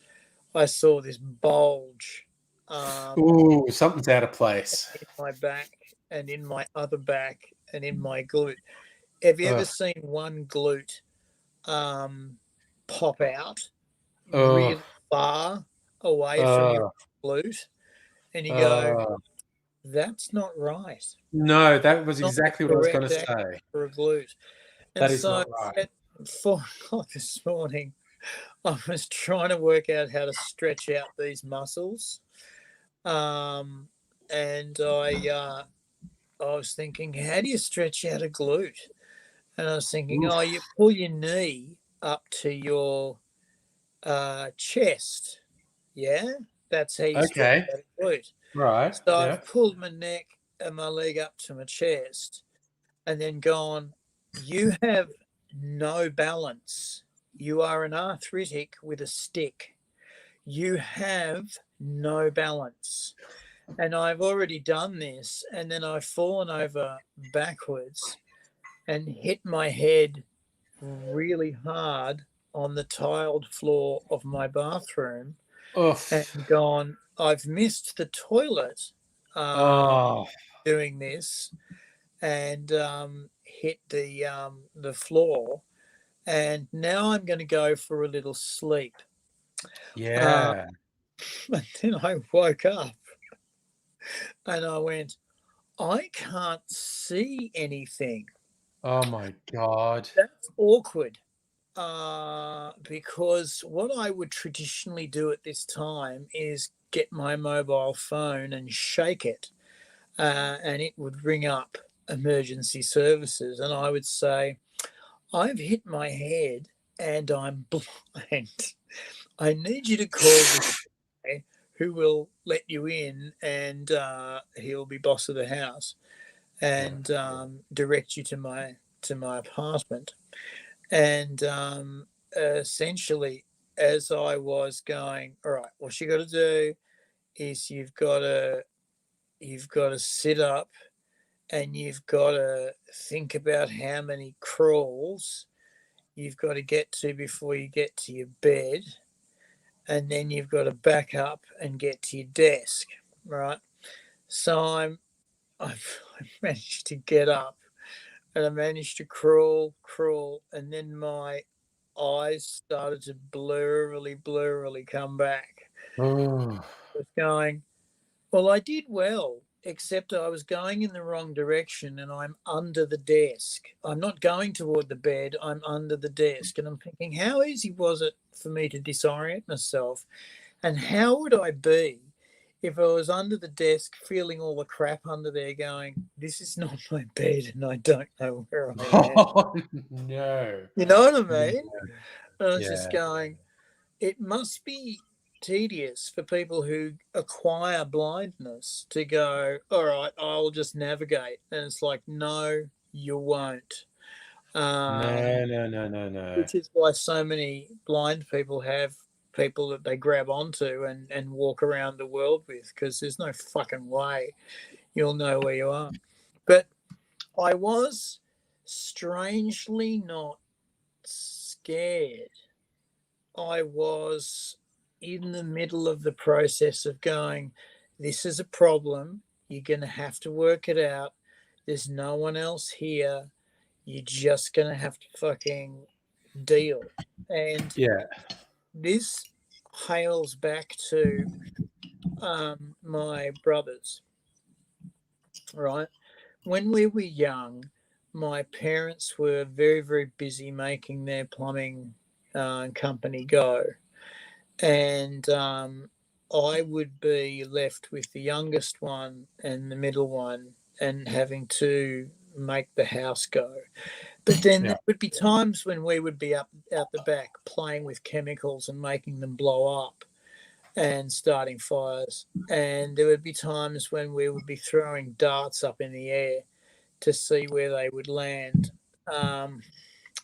S2: I saw this bulge.
S1: Ooh, something's out of place.
S2: In my back and in my other back and in my glute. Have you ever seen one glute pop out really far away from your glute? And you go, that's not right.
S1: No, that was exactly what I was going to say.
S2: For a glute. And
S1: that is not right.
S2: At 4 o'clock this morning, I was trying to work out how to stretch out these muscles. And I was thinking, how do you stretch out a glute? And I was thinking, you pull your knee up to your chest. Yeah, that's how you stretch
S1: Okay.
S2: out a glute.
S1: Right.
S2: So
S1: Yeah.
S2: I've pulled my neck and my leg up to my chest and then gone, you have no balance. You are an arthritic with a stick. You have no balance. And I've already done this. And then I've fallen over backwards and hit my head really hard on the tiled floor of my bathroom and
S1: Oof.
S2: gone, I've missed the toilet
S1: Oh.
S2: doing this, and hit the floor. And now I'm going to go for a little sleep.
S1: Yeah.
S2: And then I woke up and I went, I can't see anything.
S1: Oh my God.
S2: That's awkward. Because what I would traditionally do at this time is get my mobile phone and shake it, and it would ring up emergency services, and I would say, I've hit my head and I'm blind. I need you to call this guy who will let you in, and he'll be boss of the house and direct you to my apartment. And essentially, as I was going, all right, what you got to do is you've got to sit up, and you've got to think about how many crawls you've got to get to before you get to your bed, and then you've got to back up and get to your desk, right? So I've managed to get up, and I managed to crawl, and then my eyes started to blurrily come back.
S1: Oh.
S2: I was going, well, I did well, except I was going in the wrong direction and I'm under the desk. I'm not going toward the bed, I'm under the desk. And I'm thinking, how easy was it for me to disorient myself? And how would I be if I was under the desk feeling all the crap under there going, this is not my bed and I don't know where I am?
S1: Oh no.
S2: You know what I
S1: Yeah.
S2: mean? And I was just
S1: Yeah.
S2: going, it must be tedious for people who acquire blindness to go, all right, I'll just navigate. And it's like, no, you won't.
S1: No, no, no, no, no.
S2: Which is why so many blind people have people that they grab onto and walk around the world with, because there's no fucking way you'll know where you are. But I was strangely not scared. I was in the middle of the process of going, this is a problem. You're going to have to work it out. There's no one else here. You're just going to have to fucking deal. And
S1: Yeah.
S2: this hails back to my brothers, right? When we were young, my parents were very, very busy making their plumbing company go. And I would be left with the youngest one and the middle one and having to make the house go. But then there would be times when we would be up out the back playing with chemicals and making them blow up and starting fires. And there would be times when we would be throwing darts up in the air to see where they would land.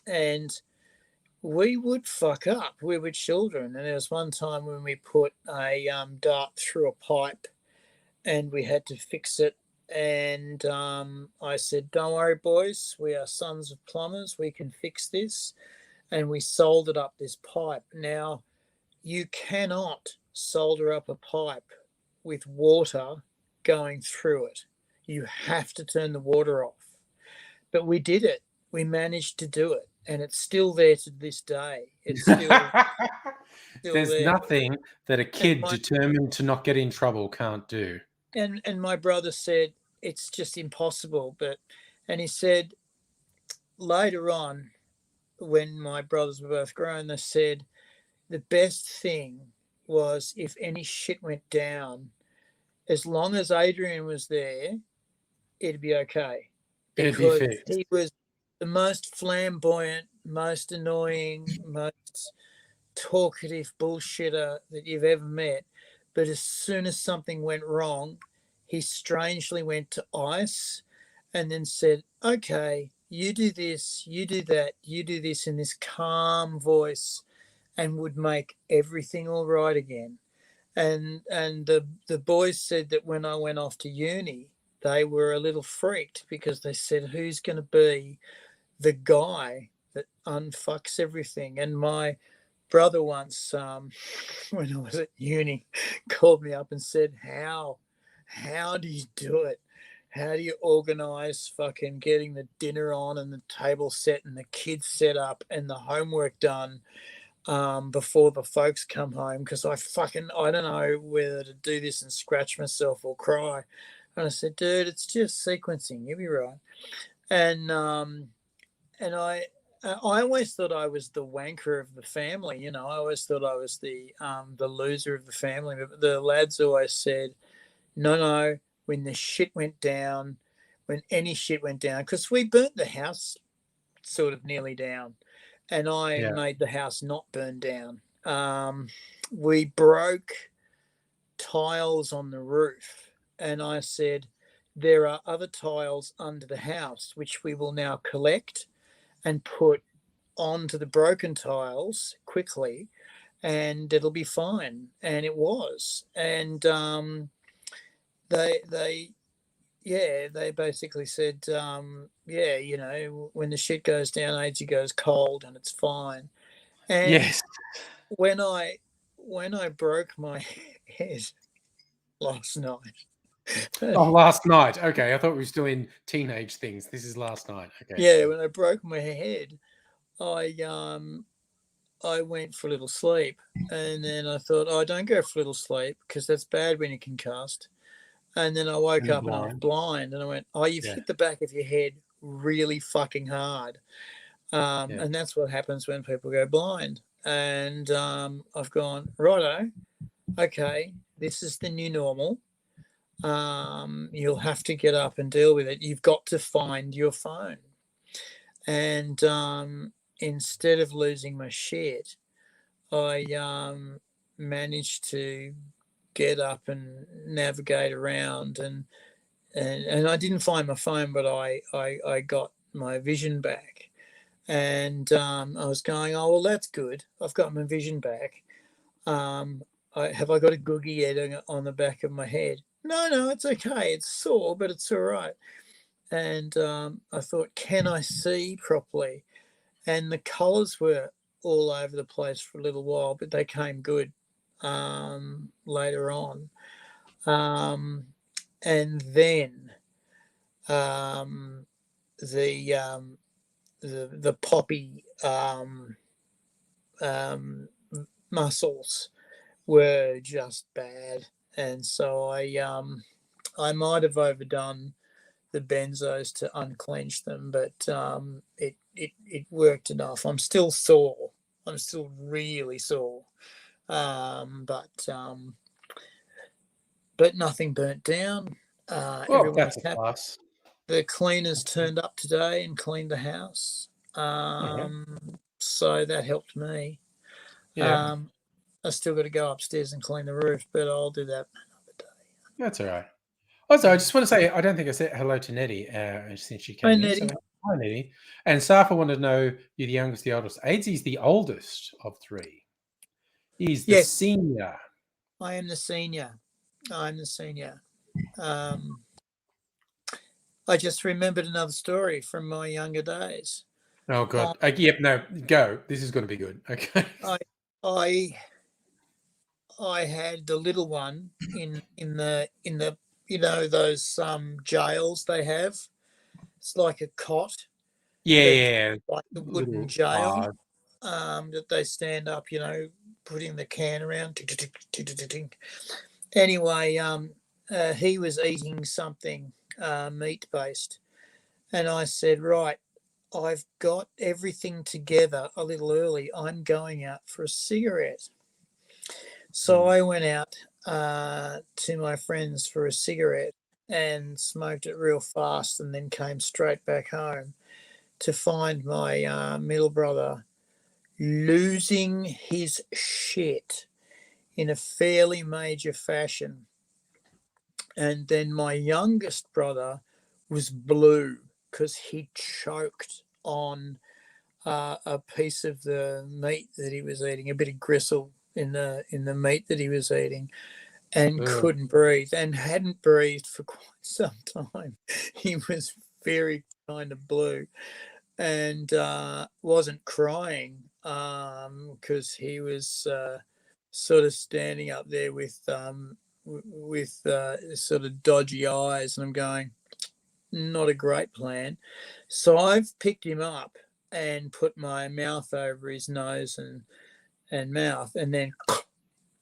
S2: And we would fuck up. We were children. And there was one time when we put a dart through a pipe and we had to fix it. And I said, don't worry, boys. We are sons of plumbers. We can fix this. And we soldered up this pipe. Now, you cannot solder up a pipe with water going through it. You have to turn the water off. But we did it. We managed to do it. And it's still there to this day. It's still
S1: There's
S2: there.
S1: nothing that a kid determined to not get in trouble can't do.
S2: And my brother said, it's just impossible. And he said later on, when my brothers were both grown, they said the best thing was if any shit went down, as long as Adrian was there, it'd be okay.
S1: It'd be
S2: Because
S1: fixed.
S2: he was the most flamboyant, most annoying, most talkative bullshitter that you've ever met. But as soon as something went wrong, he strangely went to ice and then said, okay, you do this, you do that, you do this, in this calm voice, and would make everything all right again. And the boys said that when I went off to uni, they were a little freaked because they said, who's going to be the guy that unfucks everything? And my brother once, when I was at uni, called me up and said, how do you do it? How do you organize fucking getting the dinner on and the table set and the kids set up and the homework done before the folks come home? Because I don't know whether to do this and scratch myself or cry. And I said, dude, it's just sequencing. You'll be right. And I always thought I was the wanker of the family. You know, I always thought I was the loser of the family. But the lads always said, no. When the shit went down, when any shit went down, because we burnt the house sort of nearly down, and I made the house not burn down. We broke tiles on the roof, and I said, there are other tiles under the house, which we will now collect and put onto the broken tiles quickly, and it'll be fine. And it was. And they basically said, you know, when the shit goes down, AG goes cold and it's fine. And
S1: yes,
S2: when I broke my head last night.
S1: Oh, last night. Okay, I thought we were still in teenage things. This is last night. Okay.
S2: Yeah, when I broke my head, I went for a little sleep, and then I thought, oh, don't go for a little sleep because that's bad when you're concussed. And then I woke up and I was blind, and I went, oh, you've hit the back of your head really fucking hard. And that's what happens when people go blind. And I've gone, righto, okay, this is the new normal. You'll have to get up and deal with it. You've got to find your phone. And instead of losing my shit, I managed to get up and navigate around, and I didn't find my phone, but I got my vision back. And I was going, oh, well, that's good. I've got my vision back. Have I got a googie yet on the back of my head? No, it's okay. It's sore, but it's all right. And I thought, can I see properly? And the colours were all over the place for a little while, but they came good later on. And then the poppy muscles were just bad, and so I might have overdone the benzos to unclench them, but it worked enough. I'm still sore. I'm still really sore, but nothing burnt down. Everyone's
S1: that's a
S2: happy.
S1: plus.
S2: The cleaners turned up today and cleaned the house, so that helped me. I still got to go upstairs and clean the roof, but I'll do that another day.
S1: That's all right. Also, I just want to say I don't think I said hello to Nettie since she came
S2: Hi,
S1: in.
S2: Nettie.
S1: So, hi, Nettie. And Safa wanted to know you're the youngest, the oldest. Aidsy's the oldest of three. He's the senior.
S2: I am the senior. I'm the senior. I just remembered another story from my younger days.
S1: Oh God! Yep. No, go. This is going to be good. Okay.
S2: I had the little one in the you know those jails they have. It's like a cot.
S1: Yeah.
S2: Like the wooden jail that they stand up. You know, putting the can around. Anyway, he was eating something meat based, and I said, right, I've got everything together a little early. I'm going out for a cigarette. So I went out to my friends for a cigarette and smoked it real fast, and then came straight back home. to find my middle brother losing his shit in a fairly major fashion. And then my youngest brother was blue because he choked on a piece of the meat that he was eating, a bit of gristle in the meat that he was eating, and couldn't breathe and hadn't breathed for quite some time. He was very kind of blue and wasn't crying because he was sort of standing up there with sort of dodgy eyes, and I'm going, not a great plan. So I've picked him up and put my mouth over his nose and mouth, and then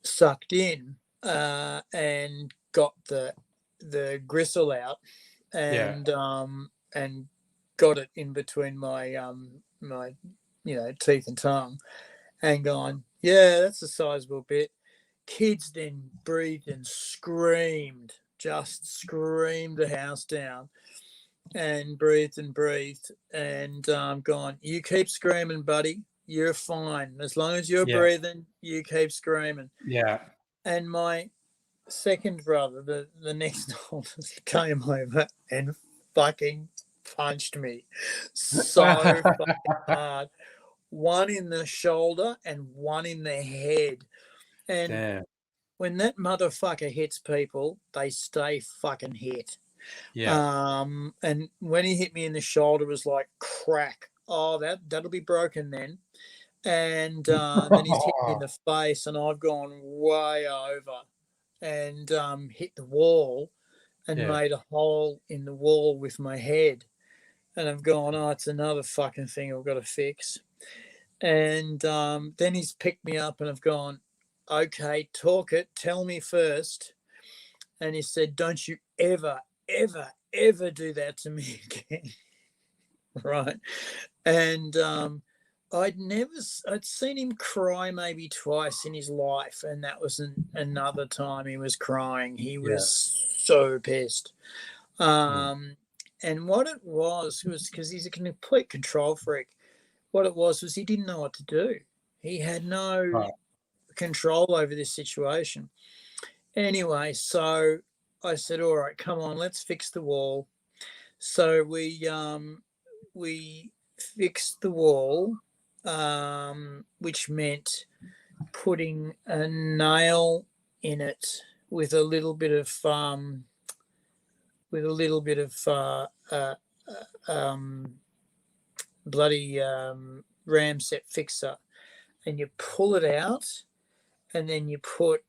S2: sucked in and got the gristle out, and and got it in between my my teeth and tongue, and gone, yeah, that's a sizable bit. Kids then breathed and screamed, just screamed the house down, and breathed and gone, you keep screaming, buddy, you're fine. As long as you're breathing, you keep screaming.
S1: Yeah.
S2: And my second brother, the next oldest, came over and fucking punched me so fucking hard. One in the shoulder and one in the head. And
S1: damn.
S2: When that motherfucker hits people, they stay fucking hit.
S1: Yeah.
S2: And when he hit me in the shoulder, it was like crack. Oh, that'll be broken then. And then he's hit me in the face, and I've gone way over and hit the wall and made a hole in the wall with my head. And I've gone, oh, it's another fucking thing I've got to fix. And then he's picked me up, and I've gone, okay, talk it, tell me first. And he said, don't you ever, ever, ever do that to me again. Right. And I'd seen him cry maybe twice in his life, and that was another time he was crying. He was so pissed. And what it was because he's a complete control freak. What it was he didn't know what to do. He had no control over this situation. Anyway, so I said, all right, come on, let's fix the wall. So we fixed the wall, which meant putting a nail in it with a little bit of bloody ramset fixer, and you pull it out, and then you put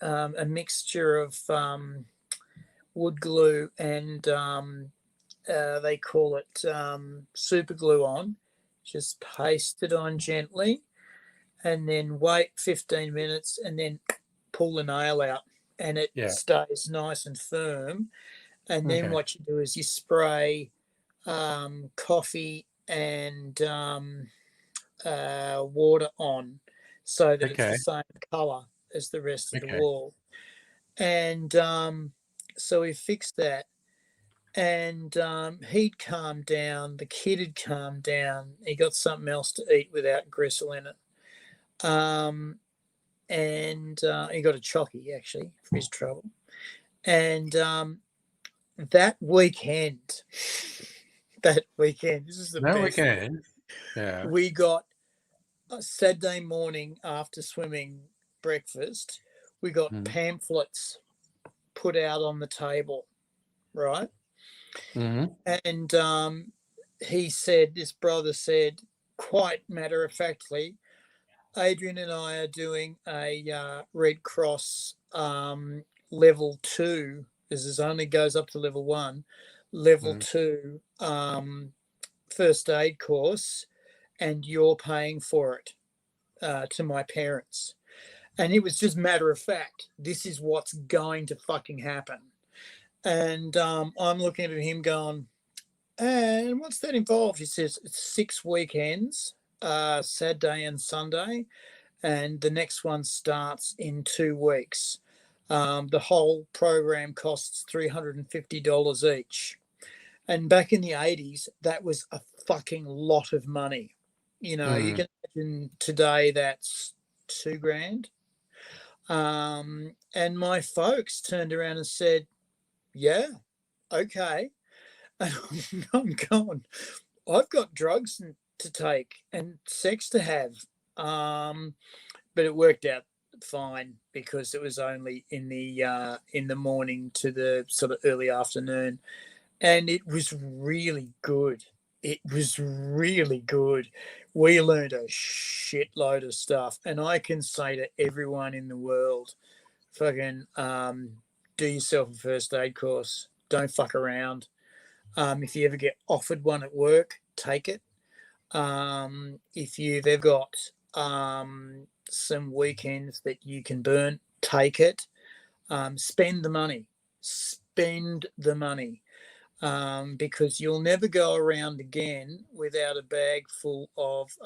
S2: a mixture of wood glue and they call it super glue on. Just paste it on gently, and then wait 15 minutes, and then pull the nail out, and it stays nice and firm. And then what you do is you spray coffee and water on, so that it's the same color as the rest of the wall. And so we fixed that, and he'd calmed down. The kid had calmed down. He got something else to eat without gristle in it. And he got a chocky, actually, for his trouble. And that weekend, this is the best
S1: weekend,
S2: we got a Saturday morning after swimming breakfast, we got pamphlets put out on the table, right? And his brother said, quite matter-of-factly, Adrian and I are doing a Red Cross level 2, because this only goes up to level 1, level 2 first aid course, and you're paying for it to my parents. And it was just matter of fact, this is what's going to fucking happen. And I'm looking at him going, and what's that involved? He says, it's 6 weekends, Saturday and Sunday, and the next one starts in 2 weeks. The whole program costs $350 each. And back in the 80s, that was a fucking lot of money. You can imagine today that's $2,000. And my folks turned around and said, yeah, okay. And I'm going, I've got drugs to take and sex to have. But it worked out fine because it was only in the morning to the sort of early afternoon, and it was really good. It was really good. We learned a shitload of stuff, and I can say to everyone in the world, fucking do yourself a first aid course. Don't fuck around. If you ever get offered one at work, take it. If you've ever got some weekends that you can burn, take it. Spend the money. Spend the money. Because you'll never go around again without a bag full of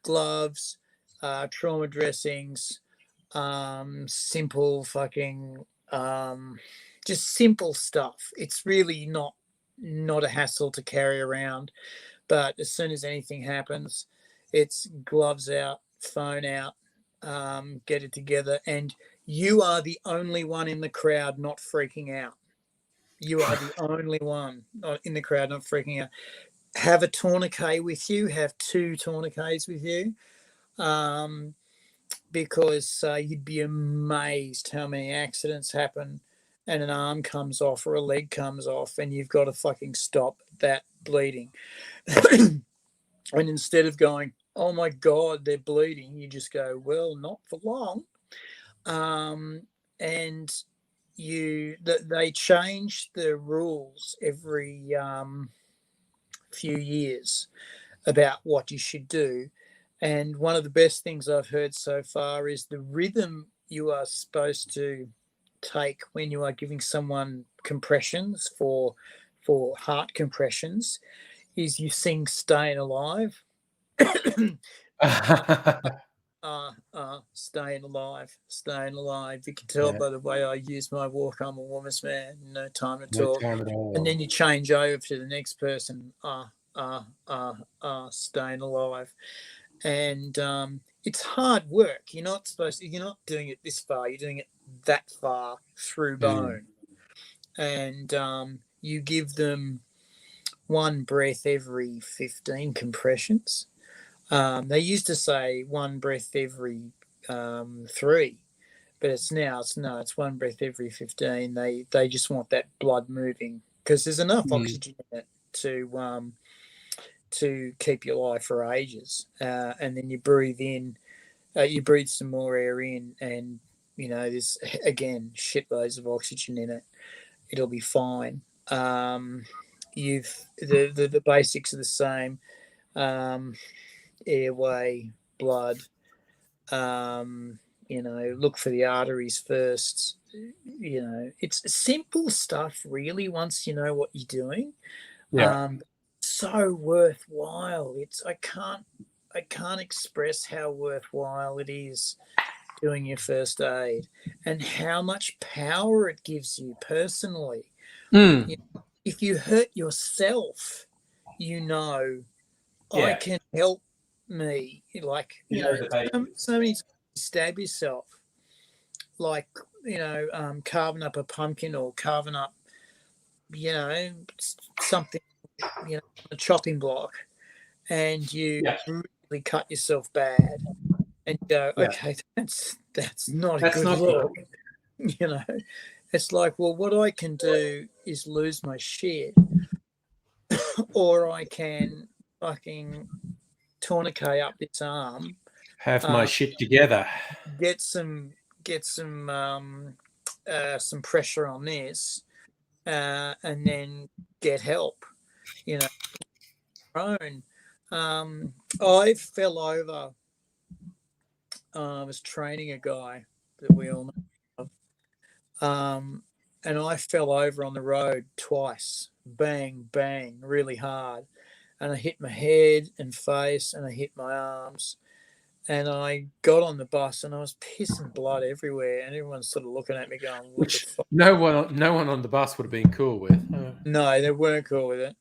S2: gloves, trauma dressings, simple fucking, just simple stuff. It's really not a hassle to carry around. But as soon as anything happens, it's gloves out, phone out, get it together. And you are the only one in the crowd not freaking out. You are the only one in the crowd not freaking out. Have a tourniquet with you. Have 2 tourniquets with you. Because you'd be amazed how many accidents happen and an arm comes off or a leg comes off and you've got to fucking stop that bleeding. And instead of going, oh my God, they're bleeding, you just go, well, not for long. And they change the rules every few years about what you should do. And one of the best things I've heard so far is the rhythm you are supposed to take when you are giving someone compressions for heart compressions is you sing Staying Alive. Staying alive, staying alive. You can tell by the way I use my walk, I'm a woman's man, no time to talk.
S1: No time at all.
S2: And then you change over to the next person, staying alive. And it's hard work. You're not doing it this far, you're doing it that far through bone. And you give them one breath every 15 compressions. They used to say one breath every 3, but it's one breath every 15. They just want that blood moving because there's enough oxygen in it to keep you alive for ages. And then you breathe in, you breathe some more air in, and there's again shitloads of oxygen in it. It'll be fine. The basics are the same. Airway, blood, look for the arteries first. It's simple stuff really once you know what you're doing. So worthwhile. I can't express how worthwhile it is doing your first aid and how much power it gives you personally. If you hurt yourself, I can help me. Like, so many stab yourself, like, carving up a pumpkin or carving up, something, a chopping block, and you really cut yourself bad and go, okay, that's not a good look. It's like, well, what I can do is lose my shit, or I can fucking tourniquet up this arm,
S1: have my shit together,
S2: get some pressure on this, and then get help. I fell over. I was training a guy that we all know, and I fell over on the road twice, bang bang, really hard, and I hit my head and face, and I hit my arms. And I got on the bus and I was pissing blood everywhere, and everyone's sort of looking at me going, "What the
S1: Which
S2: fuck?"
S1: no one on the bus would have been cool with.
S2: No, they weren't cool with it.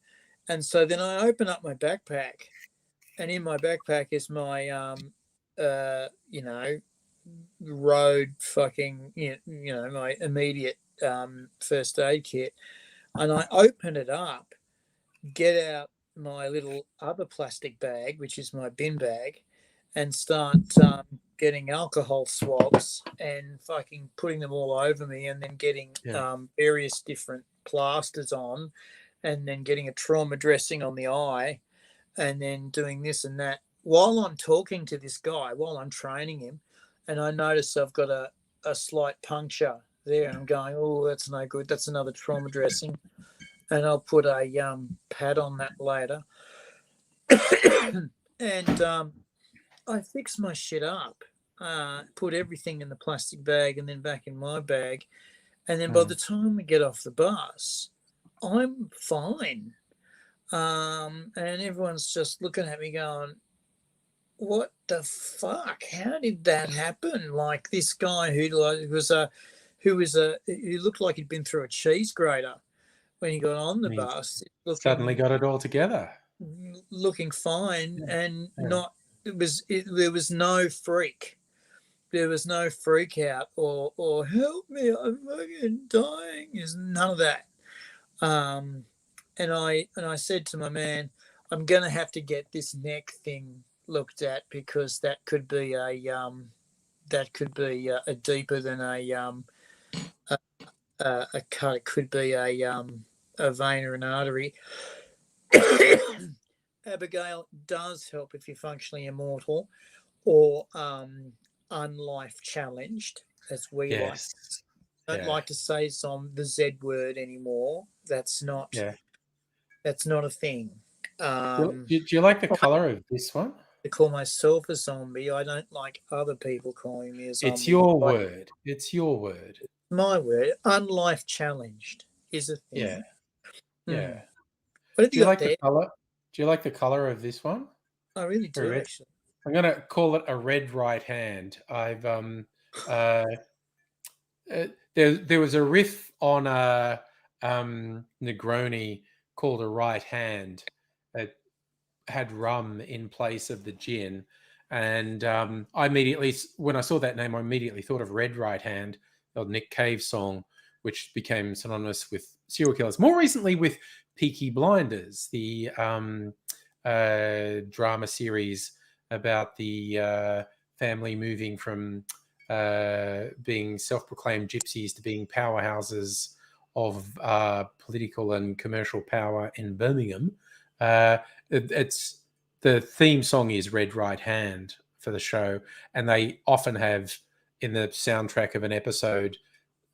S2: And so then I open up my backpack, and in my backpack is my you know, road fucking my immediate first aid kit. And I open it up, get out my little other plastic bag, which is my bin bag, and start getting alcohol swabs and fucking putting them all over me, and then getting various different plasters on, and then getting a trauma dressing on the eye, and then doing this and that while I'm talking to this guy, while I'm training him. And I notice I've got a slight puncture there, and I'm going, oh, that's no good. That's another trauma dressing. And I'll put a pad on that later. And I fix my shit up, put everything in the plastic bag and then back in my bag. And then by the time we get off the bus, I'm fine. And everyone's just looking at me going, what the fuck? How did that happen? Like this guy who looked like he'd been through a cheese grater when he got on the bus,
S1: suddenly got it all together,
S2: looking fine, and not. There was no freak. There was no freak out or help me, I'm fucking dying. There's none of that. And I said to my man, I'm gonna have to get this neck thing looked at, because that could be a deeper than a cut. It could be a vein or an artery. Abigail does help if you're functionally immortal or unlife challenged, as we like. Don't like to say the Z word anymore. That's not a thing.
S1: Do you like the color of this one?
S2: To call myself a zombie. I don't like other people calling me a zombie.
S1: It's your word. It's your word.
S2: My word. Unlife challenged is a thing.
S1: Yeah. Yeah.
S2: What have you got there?
S1: The color? Do you like the color of this one?
S2: I really do, actually.
S1: I'm going to call it a red right hand. I've there was a riff on a Negroni called a right hand that had rum in place of the gin, and I immediately, when I saw that name, I immediately thought of Red Right Hand, the Nick Cave song, which became synonymous with serial killers. More recently with Peaky Blinders, the drama series about the family moving from being self-proclaimed gypsies to being powerhouses of political and commercial power in Birmingham. It's the theme song is Red Right Hand for the show, and they often have in the soundtrack of an episode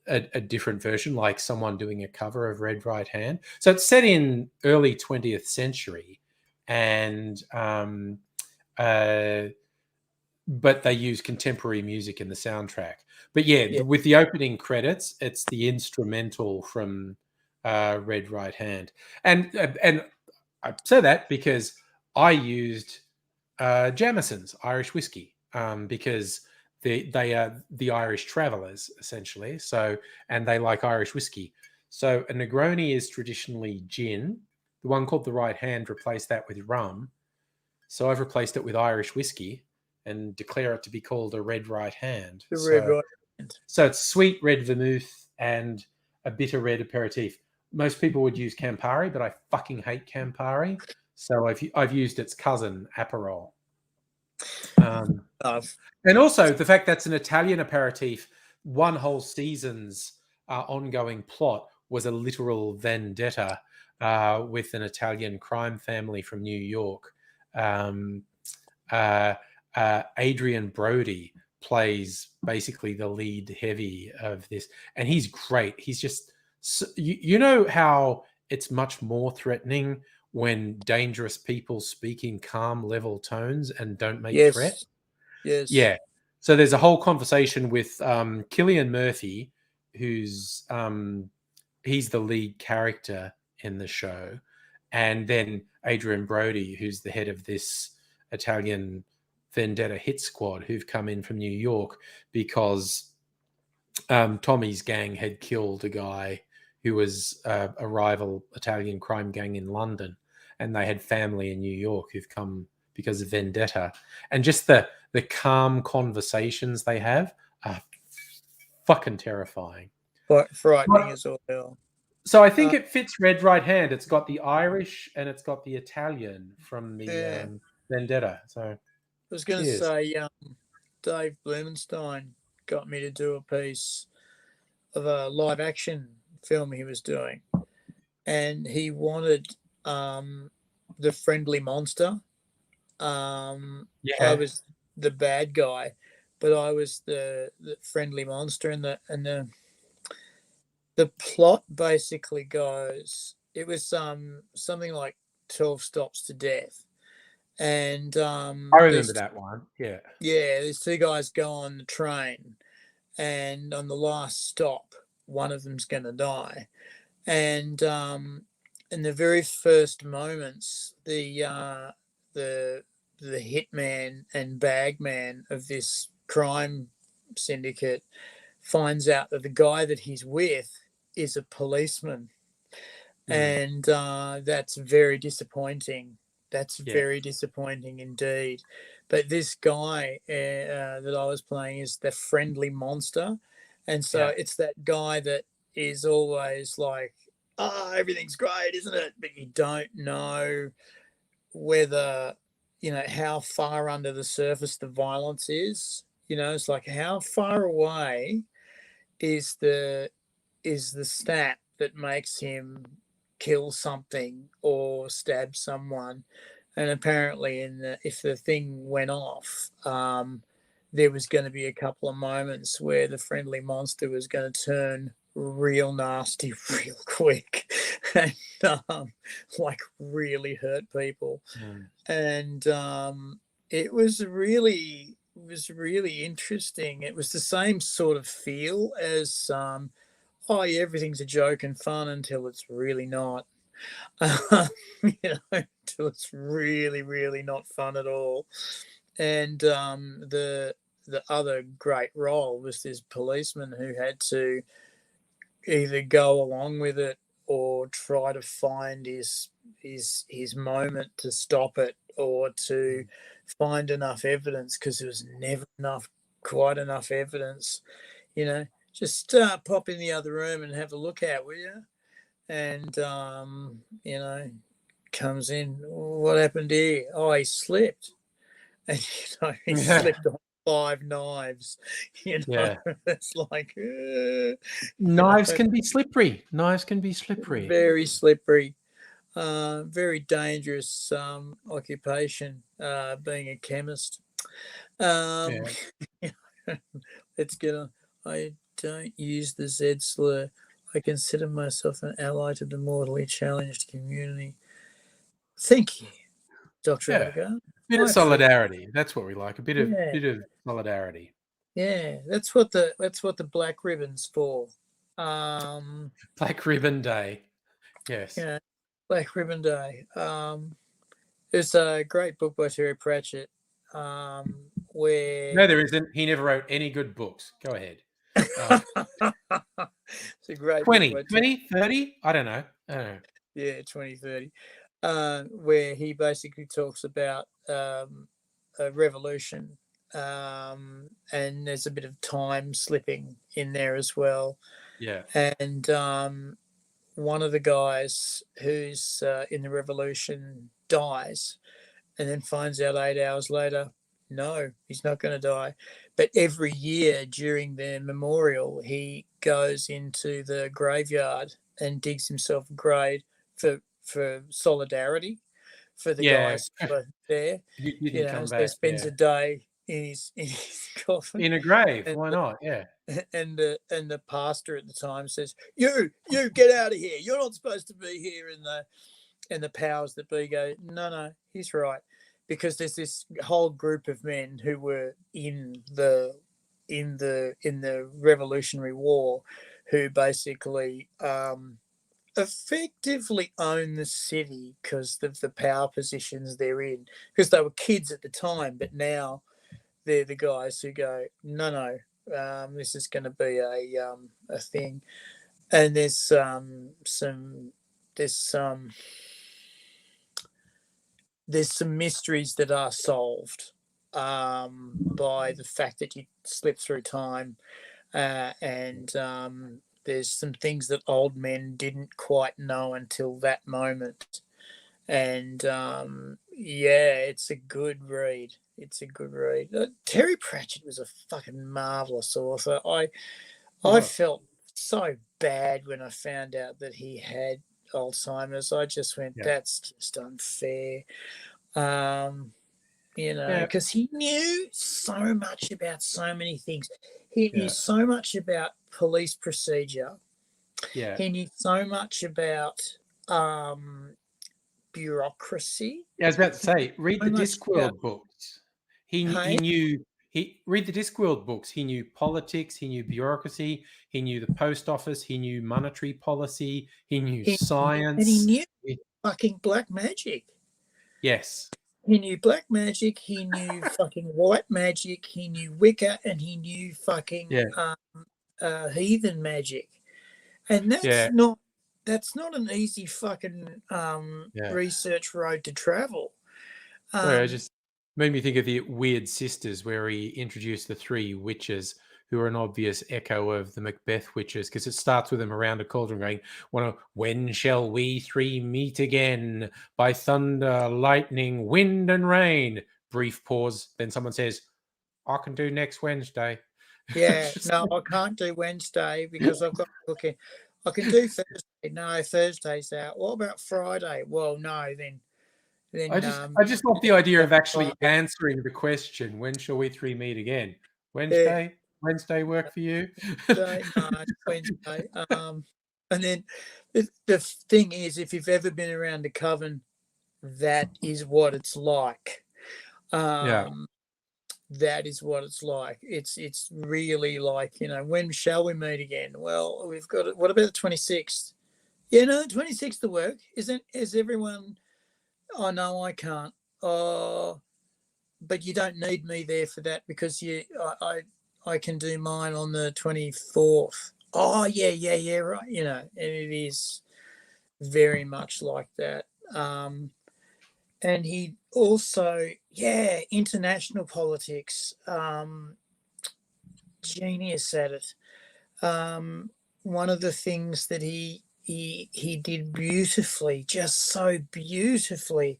S1: a different version, like someone doing a cover of Red Right Hand. So it's set in early 20th century, and but they use contemporary music in the soundtrack. But with the opening credits, it's the instrumental from Red Right Hand, and I say that because I used Jameson's Irish whiskey because they are the Irish travellers essentially. So, and they like Irish whiskey. So a Negroni is traditionally gin. The one called the Right Hand replaced that with rum. So I've replaced it with Irish whiskey and declare it to be called a Red Right Hand.
S2: Red Right Hand.
S1: So it's sweet red vermouth and a bitter red aperitif. Most people would use Campari, but I fucking hate Campari. So I've used its cousin, Aperol. And also the fact that's an Italian aperitif, one whole season's ongoing plot was a literal vendetta with an Italian crime family from New York. Adrian Brody plays basically the lead heavy of this, and he's great. He's just, you know how it's much more threatening when dangerous people speak in calm, level tones and don't make threat.
S2: Yes.
S1: Yeah. So there's a whole conversation with Cillian Murphy, who's he's the lead character in the show, and then Adrian Brody, who's the head of this Italian vendetta hit squad who've come in from New York because Tommy's gang had killed a guy who was a rival Italian crime gang in London, and they had family in New York who've come because of vendetta. And just the calm conversations they have are fucking terrifying.
S2: Frightening as all hell.
S1: So I think it fits Red Right Hand. It's got the Irish and it's got the Italian from the vendetta. So
S2: I was going to say, Dave Blumenstein got me to do a piece of a live action film he was doing, and he wanted the friendly monster. I was the bad guy, but I was the friendly monster, and the plot basically goes. It was something like 12 Stops to Death, and
S1: I remember that one. Yeah,
S2: these two guys go on the train, and on the last stop, one of them's going to die, and in the very first moments, the hitman and bagman of this crime syndicate finds out that the guy that he's with is a policeman, and that's very disappointing. That's very disappointing indeed. But this guy that I was playing is the friendly monster, and so it's that guy that is always like, everything's great, isn't it? But you don't know whether, how far under the surface the violence is. It's like, how far away is the snap that makes him kill something or stab someone. And apparently, if the thing went off, there was going to be a couple of moments where the friendly monster was going to turn real nasty real quick and like really hurt people. And it was really interesting. It was the same sort of feel as everything's a joke and fun until it's really not. Until it's really, really not fun at all. And the other great role was this policeman who had to either go along with it or try to find his moment to stop it, or to find enough evidence, because there was never quite enough evidence. Just pop in the other room and have a look at, will you? And comes in, what happened here? Oh, he slipped, and he slipped on 5 knives. It's like
S1: knives can be slippery.
S2: Very slippery. Very dangerous occupation, being a chemist. I don't use the Z slur. I consider myself an ally to the mortally challenged community. Thank you, Dr. Edgar.
S1: Bit of solidarity. That's what we like. A bit of solidarity.
S2: Yeah, that's what the black ribbon's for.
S1: Black Ribbon Day. Yes.
S2: Yeah, Black Ribbon Day. There's a great book by Terry Pratchett. Where
S1: no, there isn't. He never wrote any good books. Go ahead.
S2: It's a great
S1: 20, 30? I don't know.
S2: Yeah, 2030. Where he basically talks about a revolution, and there's a bit of time slipping in there as well.
S1: Yeah.
S2: And one of the guys who's in the revolution dies, and then finds out 8 hours later, no, he's not going to die. But every year during their memorial, he goes into the graveyard and digs himself a grave for solidarity for the guys who are there. So he spends a day in his coffin.
S1: In a grave. Why not? Yeah.
S2: And the pastor at the time says, You get out of here. You're not supposed to be here. And the powers that be go, No, he's right. Because there's this whole group of men who were in the Revolutionary War, who basically effectively own the city because of the power positions they're in, because they were kids at the time, but now they're the guys who go, no, this is going to be a thing. And there's some mysteries that are solved by the fact that you slip through time, and there's some things that old men didn't quite know until that moment. And it's a good read. It's a good read. Terry Pratchett was a fucking marvelous author. I felt so bad when I found out that he had Alzheimer's. I just went, that's just unfair. Because he knew so much about so many things. He knew so much about police procedure.
S1: Yeah.
S2: He knew so much about bureaucracy.
S1: Yeah, I was about to say, read the Discworld books. He knew read the Discworld books. He knew politics. He knew bureaucracy. He knew the post office. He knew monetary policy. He knew science.
S2: And he knew fucking black magic.
S1: Yes.
S2: He knew black magic. He knew fucking white magic. He knew Wicca, and he knew fucking heathen magic. And that's not an easy fucking research road to travel.
S1: Sorry, I just made me think of the Weird Sisters, where he introduced the three witches who are an obvious echo of the Macbeth witches, because it starts with them around a cauldron going, when shall we three meet again? By thunder, lightning, wind, and rain. Brief pause. Then someone says, I can do next Wednesday.
S2: Yeah, no, I can't do Wednesday because I've got to book in. I can do Thursday. No, Thursday's out. What about Friday? Well, no, then
S1: I just love the idea of actually answering the question, when shall we three meet again? Wednesday? Yeah. Wednesday work for you?
S2: No, Wednesday. And then the thing is, if you've ever been around a coven, that is what it's like. That is what it's like. It's really like, when shall we meet again? Well, we've got it. What about the 26th? Yeah, no, the 26th will work. Is everyone? Oh no, I can't. Oh, but you don't need me there for that because I can do mine on the 24th. Oh yeah, right. And it is very much like that. And he also, international politics, genius at it. One of the things that he did beautifully, just so beautifully,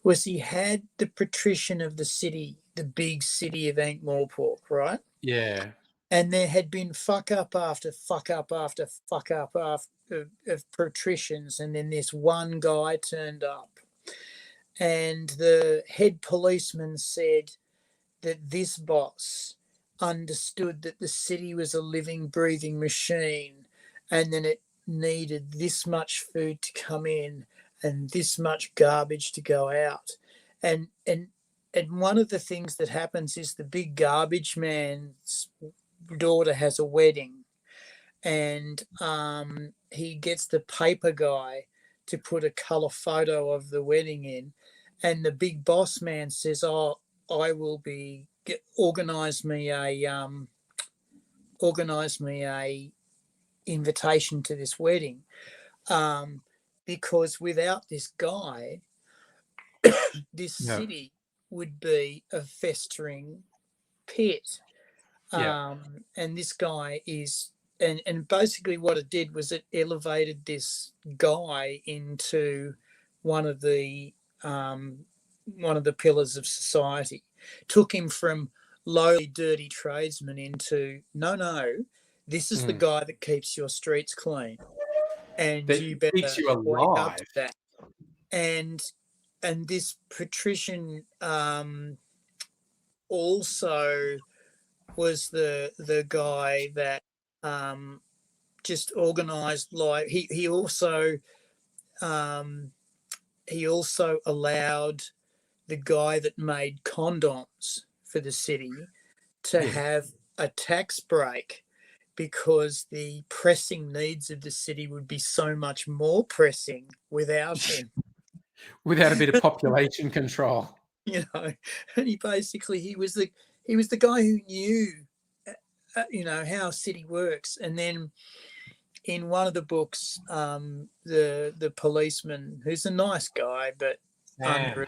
S2: was he had the patrician of the city, the big city of Ankh-Morpork, right?
S1: Yeah.
S2: And there had been fuck up after fuck up after fuck up after of patricians, and then this one guy turned up. And the head policeman said that this boss understood that the city was a living, breathing machine, and then it needed this much food to come in and this much garbage to go out. And one of the things that happens is the big garbage man's daughter has a wedding, and he gets the paper guy to put a colour photo of the wedding in, and the big boss man says, "Oh, I will organize me a invitation to this wedding, because without this guy, this city would be a festering pit." And this guy is, and basically what it did was it elevated this guy into one of the pillars of society, took him from lowly, dirty tradesman into, no, this is the guy that keeps your streets clean, and
S1: that
S2: you better
S1: keeps you
S2: wake up
S1: alive.
S2: to that. And this patrician also was the guy that just organized, like he also allowed the guy that made condoms for the city to have a tax break because the pressing needs of the city would be so much more pressing without him.
S1: Without a bit of population control.
S2: You know, and he was the guy who knew, how a city works. And then in one of the books, the policeman, who's a nice guy, but
S1: Sam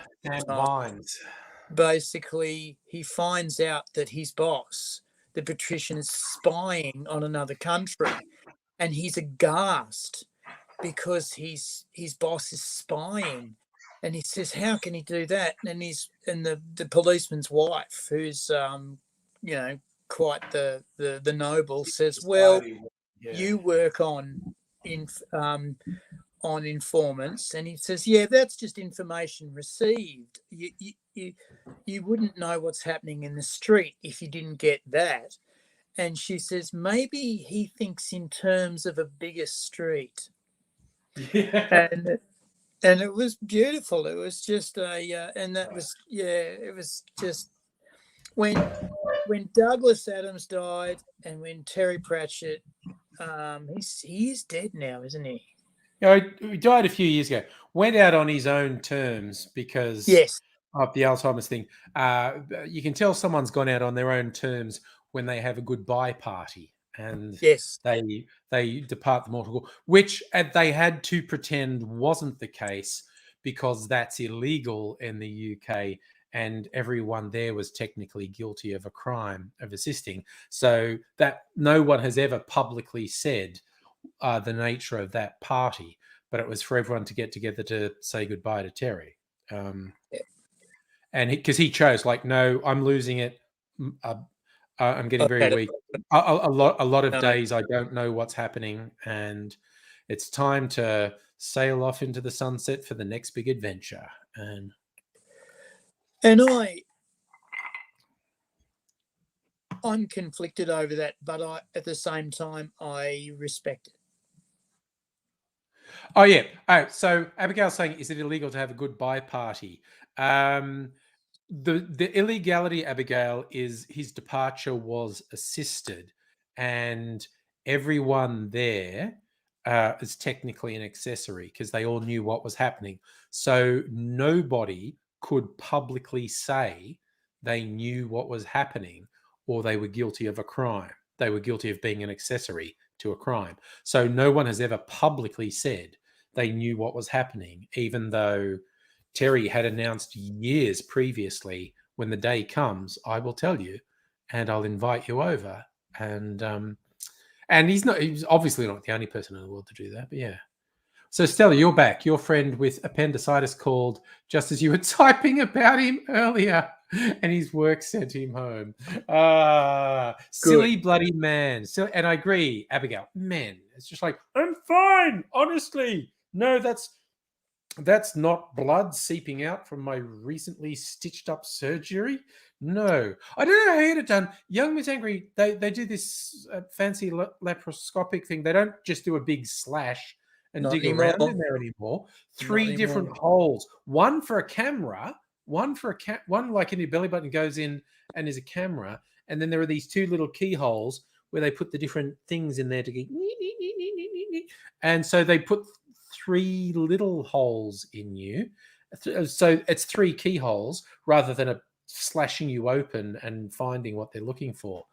S1: Vines.
S2: Basically, he finds out that his boss, the patrician, is spying on another country, and he's aghast because his boss is spying, and he says, "How can he do that?" And the policeman's wife, who's quite the noble, says, "Well, you work on informants," and he says, "Yeah, that's just information received. You wouldn't know what's happening in the street if you didn't get that." And she says, "Maybe he thinks in terms of a bigger street."
S1: Yeah.
S2: And it was beautiful. It was just it was just when Douglas Adams died and when Terry Pratchett, he's dead now, isn't he?
S1: He died a few years ago. Went out on his own terms because of the Alzheimer's thing. You can tell someone's gone out on their own terms when they have a goodbye party, and they depart the mortal, which they had to pretend wasn't the case because that's illegal in the UK, and everyone there was technically guilty of a crime of assisting. So that no one has ever publicly said the nature of that party, but it was for everyone to get together to say goodbye to Terry. And because he chose, like, no, I'm losing it. I'm getting very weak. A lot of days I don't know what's happening, and it's time to sail off into the sunset for the next big adventure. And
S2: I'm conflicted over that, but at the same time, I respect it.
S1: Oh, yeah. All right. So Abigail's saying, is it illegal to have a goodbye party? The illegality, Abigail, is his departure was assisted, and everyone there is technically an accessory because they all knew what was happening. So nobody could publicly say they knew what was happening or they were guilty of a crime. They were guilty of being an accessory to a crime. So no one has ever publicly said they knew what was happening, even though Terry had announced years previously, when the day comes, I will tell you, and I'll invite you over. And he's obviously not the only person in the world to do that, but yeah. So Stella, you're back. Your friend with appendicitis called just as you were typing about him earlier, and his work sent him home. Silly bloody man. So, and I agree, Abigail. Man, it's just like, I'm fine, honestly. No, that's not blood seeping out from my recently stitched up surgery. No, I don't know how you had it done. Young Miss Angry, they do this fancy laparoscopic thing. They don't just do a big slash and dig around in there anymore. 3 different holes, one for a camera, one like in your belly button goes in and is a camera, and then there are these 2 little keyholes where they put the different things in there to get, and so they put 3 little holes in you. So it's 3 keyholes rather than a slashing you open and finding what they're looking for.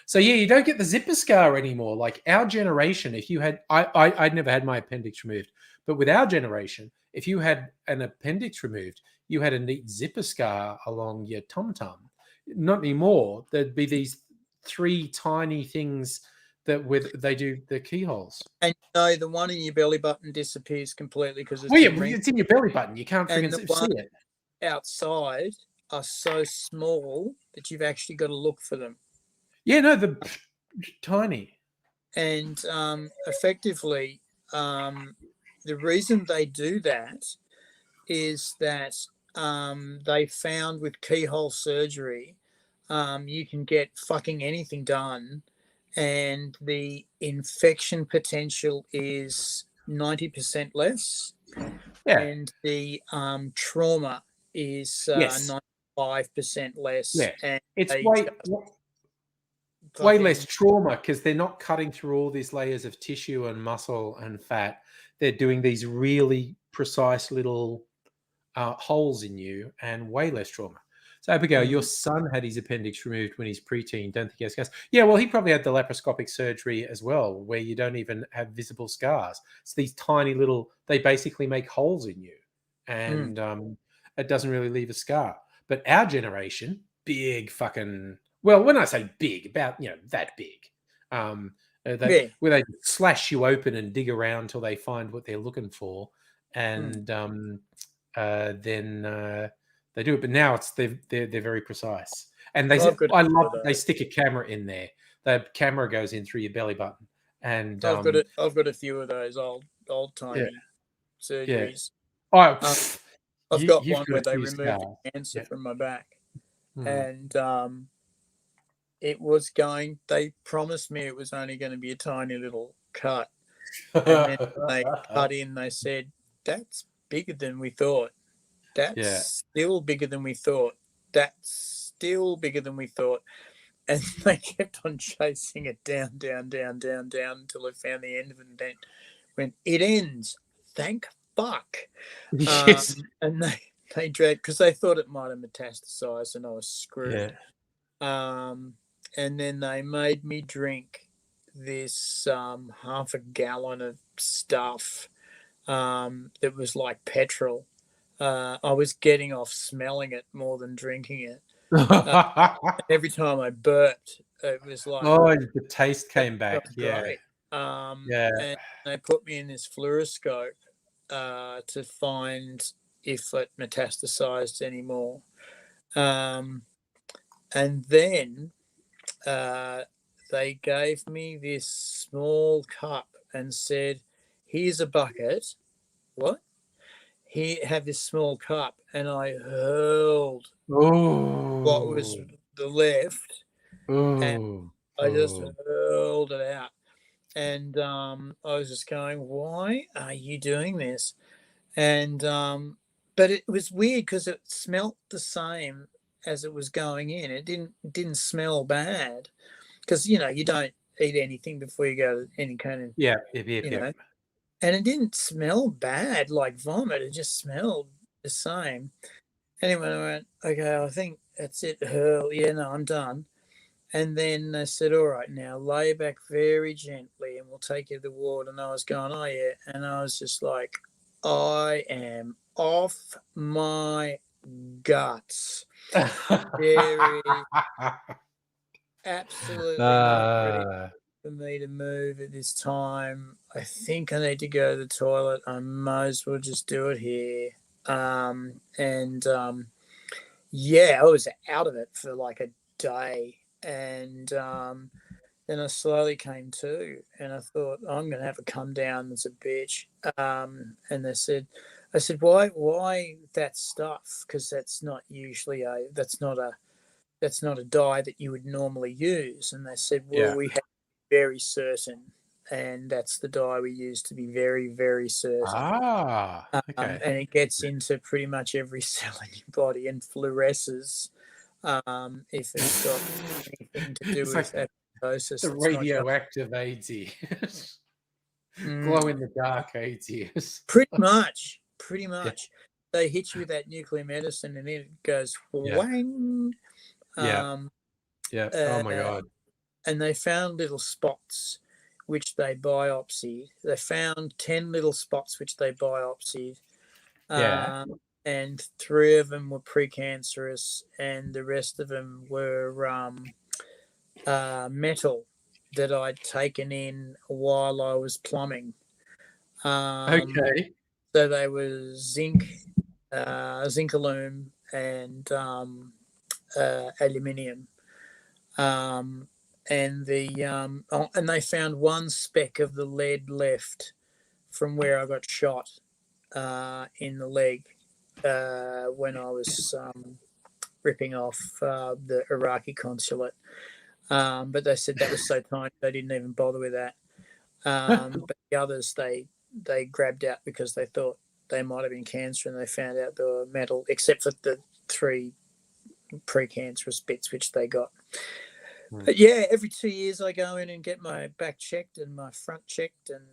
S1: So yeah, you don't get the zipper scar anymore. Like our generation, if you had, I'd never had my appendix removed, but with our generation, if you had an appendix removed, you had a neat zipper scar along your tum-tum. Not anymore. There'd be these 3 tiny things that they do the keyholes.
S2: And the one in your belly button disappears completely because it's
S1: it's in your belly button. You can't freaking see it.
S2: Outside are so small that you've actually got to look for them.
S1: Yeah, no, they're tiny.
S2: And effectively, the reason they do that is that they found with keyhole surgery, you can get fucking anything done, and the infection potential is 90% less.
S1: Yeah.
S2: And the trauma is 95% less.
S1: Yeah.
S2: And
S1: it's way less trauma because they're not cutting through all these layers of tissue and muscle and fat. They're doing these really precise little holes in you and way less trauma. So, Abigail, your son had his appendix removed when he's preteen. Don't think he has scars. Yeah, well, he probably had the laparoscopic surgery as well, where you don't even have visible scars. It's these tiny little, they basically make holes in you. And it doesn't really leave a scar. But our generation, big fucking, well, when I say big, about, that big. Where they slash you open and dig around till they find what they're looking for. And then they do it, but now they're very precise, and I love that they stick a camera in there. The camera goes in through your belly button, and
S2: I've got a few of those old timey surgeries.
S1: Yeah.
S2: I've got one where they removed the cancer from my back, and they promised me it was only going to be a tiny little cut, and then they cut in. They said that's bigger than we thought. That's still bigger than we thought. That's still bigger than we thought. And they kept on chasing it down until I found the end of it. And then when it ends, thank fuck.
S1: Yes.
S2: And they dragged, because they thought it might have metastasized and I was screwed.
S1: Yeah.
S2: And then they made me drink this half a gallon of stuff that was like petrol. I was getting off smelling it more than drinking it. Every time I burped, it was like,
S1: the taste came back.
S2: Great. And they put me in this fluoroscope to find if it metastasized anymore. And then they gave me this small cup and said, here's a bucket. What? He had this small cup, and I hurled what was the left, and I just hurled it out. And I was just going, why are you doing this? And but it was weird because it smelt the same as it was going in. It didn't smell bad because you don't eat anything before you go to any kind of know. And it didn't smell bad like vomit. It just smelled the same. Anyway, I went, okay, I think that's it. Hurl. Yeah, no, I'm done. And then they said, all right, now lay back very gently and we'll take you to the ward. And I was going, oh, yeah. And I was just like, I am off my guts. Very, absolutely not ready for me to move at this time. I think I need to go to the toilet. I might as well just do it here. I was out of it for like a day. And then I slowly came to, and I thought, I'm going to have a come down as a bitch. And I said, why that stuff? Because that's not usually that's not a dye that you would normally use. And they said, well, we have to be very certain, and that's the dye we use to be very, very certain.
S1: Okay.
S2: And it gets into pretty much every cell in your body and fluoresces if it's got anything to do with apoptosis.
S1: The radioactive AIDS ears. Glow in the dark AIDS ears.
S2: Pretty much. They hit you with that nuclear medicine and then it goes whang.
S1: Oh my God.
S2: And they found little spots which they biopsied. They found 10 little spots which they biopsied. And 3 of them were precancerous, and the rest of them were metal that I'd taken in while I was plumbing.
S1: Okay.
S2: So they were zinc, zinc-aluminum, and aluminium. And they found one speck of the lead left from where I got shot in the leg. When I was ripping off the Iraqi consulate. But they said that was so tiny they didn't even bother with that. But the others they grabbed out because they thought they might have been cancer, and they found out they were metal, except for the 3 precancerous bits which they got. But yeah, every 2 years I go in and get my back checked and my front checked, and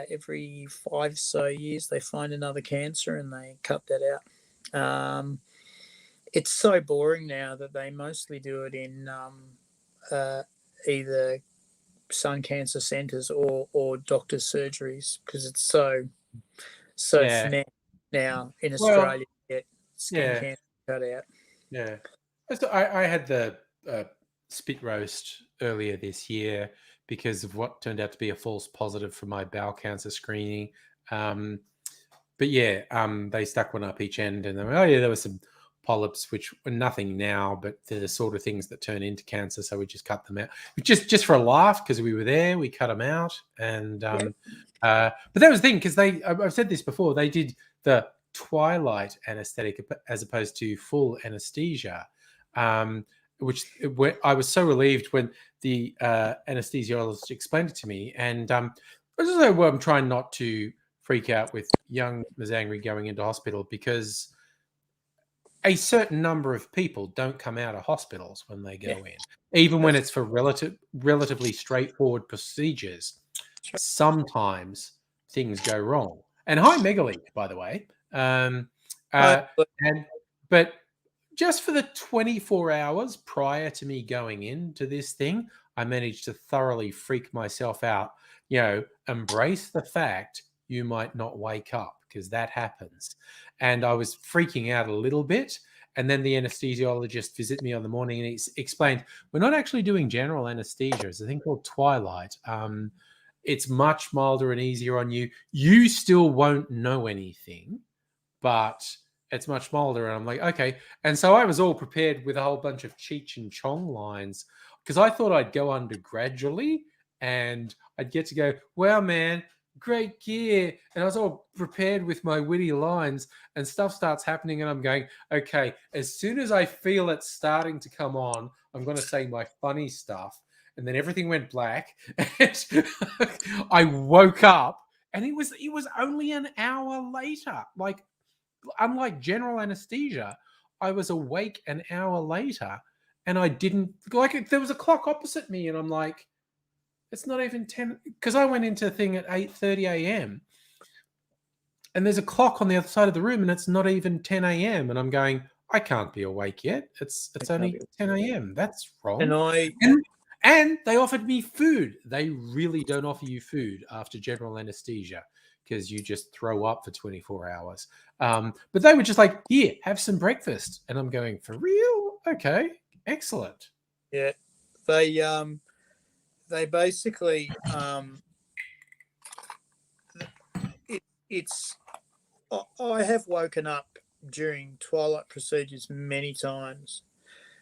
S2: every 5 so years they find another cancer and they cut that out. It's so boring now that they mostly do it in either sun cancer centres or doctors' surgeries, because it's so fanatic now in Australia to get skin cancer cut out.
S1: Yeah. So I had the spit roast earlier this year because of what turned out to be a false positive for my bowel cancer screening. But yeah, they stuck one up each end, and they were, there were some polyps which were nothing now, but they're the sort of things that turn into cancer. So we just cut them out, just for a laugh, because we were there. We cut them out, and but that was the thing, because I've said this before. They did the twilight anesthetic as opposed to full anesthesia, which I was so relieved when the anesthesiologist explained it to me. And I'm trying not to freak out with young Mazangri going into hospital, because a certain number of people don't come out of hospitals when they go in, even when it's for relatively straightforward procedures. Sometimes things go wrong. And hi, Megaly, by the way. But just for the 24 hours prior to me going into this thing, I managed to thoroughly freak myself out. Embrace the fact you might not wake up, because that happens. And I was freaking out a little bit. And then the anesthesiologist visited me on the morning, and he explained, we're not actually doing general anesthesia. It's a thing called twilight. It's much milder and easier on you. You still won't know anything, but it's much milder. And I'm like, okay. And so I was all prepared with a whole bunch of Cheech and Chong lines, because I thought I'd go under gradually and I'd get to go, wow, man, great gear. And I was all prepared with my witty lines, and stuff starts happening, and I'm going, okay, as soon as I feel it starting to come on, I'm going to say my funny stuff. And then everything went black, and I woke up, and it was only an hour later. Like, unlike general anesthesia, I was awake an hour later, and I didn't, like, there was a clock opposite me, and I'm like, it's not even 10, because I went into the thing at 8:30 a.m. and there's a clock on the other side of the room, and it's not even 10 a.m. And I'm going, I can't be awake yet. It's only 10 a.m. That's wrong. And they offered me food. They really don't offer you food after general anesthesia, because you just throw up for 24 hours. But they were just like, here, have some breakfast. And I'm going, for real? Okay, excellent.
S2: Yeah, they basically I have woken up during twilight procedures many times,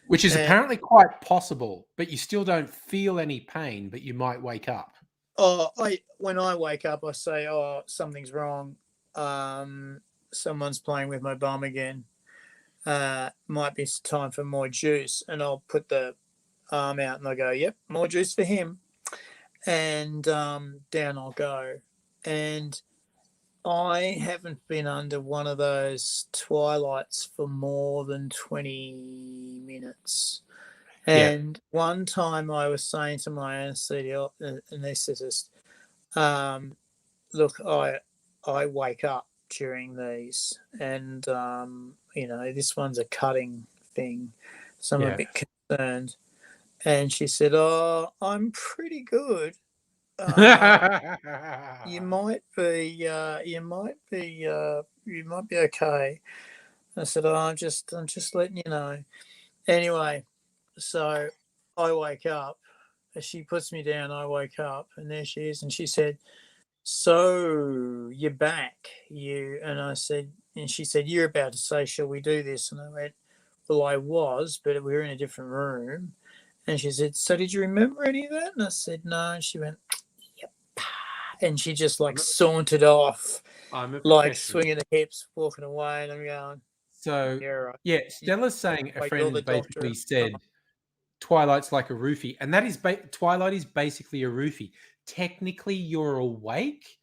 S1: which is apparently quite possible, but you still don't feel any pain, but you might wake up.
S2: When I wake up, I say, something's wrong. Someone's playing with my bum again. Might be time for more juice. And I'll put the arm out and I go, yep, more juice for him. And down I'll go. And I haven't been under one of those twilights for more than 20 minutes. And one time I was saying to my anaesthetist, look, I wake up during these, and this one's a cutting thing, so I'm a bit concerned. And she said, I'm pretty good. You might be okay. I said, I'm just letting you know. Anyway, so I wake up. She puts me down. I wake up, and there she is. And she said, so you're back, you? And I said, and she said, you're about to say, shall we do this? And I went, well, I was, but we were in a different room. And she said, so did you remember any of that? And I said, no. And she went, yep. And she just sauntered off, swinging the hips, walking away. And I'm going,
S1: so, yeah, Stella's saying a friend basically said, Twilight's like a roofie. And that is, Twilight is basically a roofie. Technically, you're awake,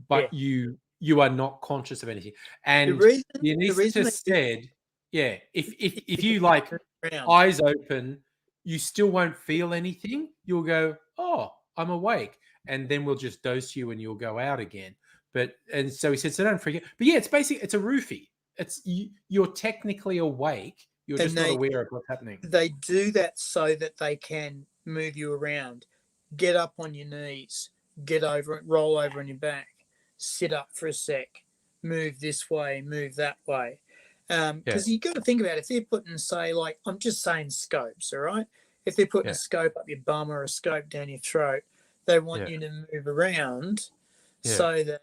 S1: but you are not conscious of anything. And the anaesthetist said, if you eyes open, you still won't feel anything. You'll go, oh, I'm awake. And then we'll just dose you and you'll go out again. And so he said, so don't forget. But yeah, it's a roofie. You're technically awake. You're
S2: And
S1: just not aware of what's happening.
S2: they do that so that they can move you around. Get up on your knees, get over it, roll over on your back, sit up for a sec, move this way, move that way. Because you've got to think about it. If they're putting, say, like, I'm just saying scopes, all right? If they're putting a scope up your bum or a scope down your throat, they want you to move around so that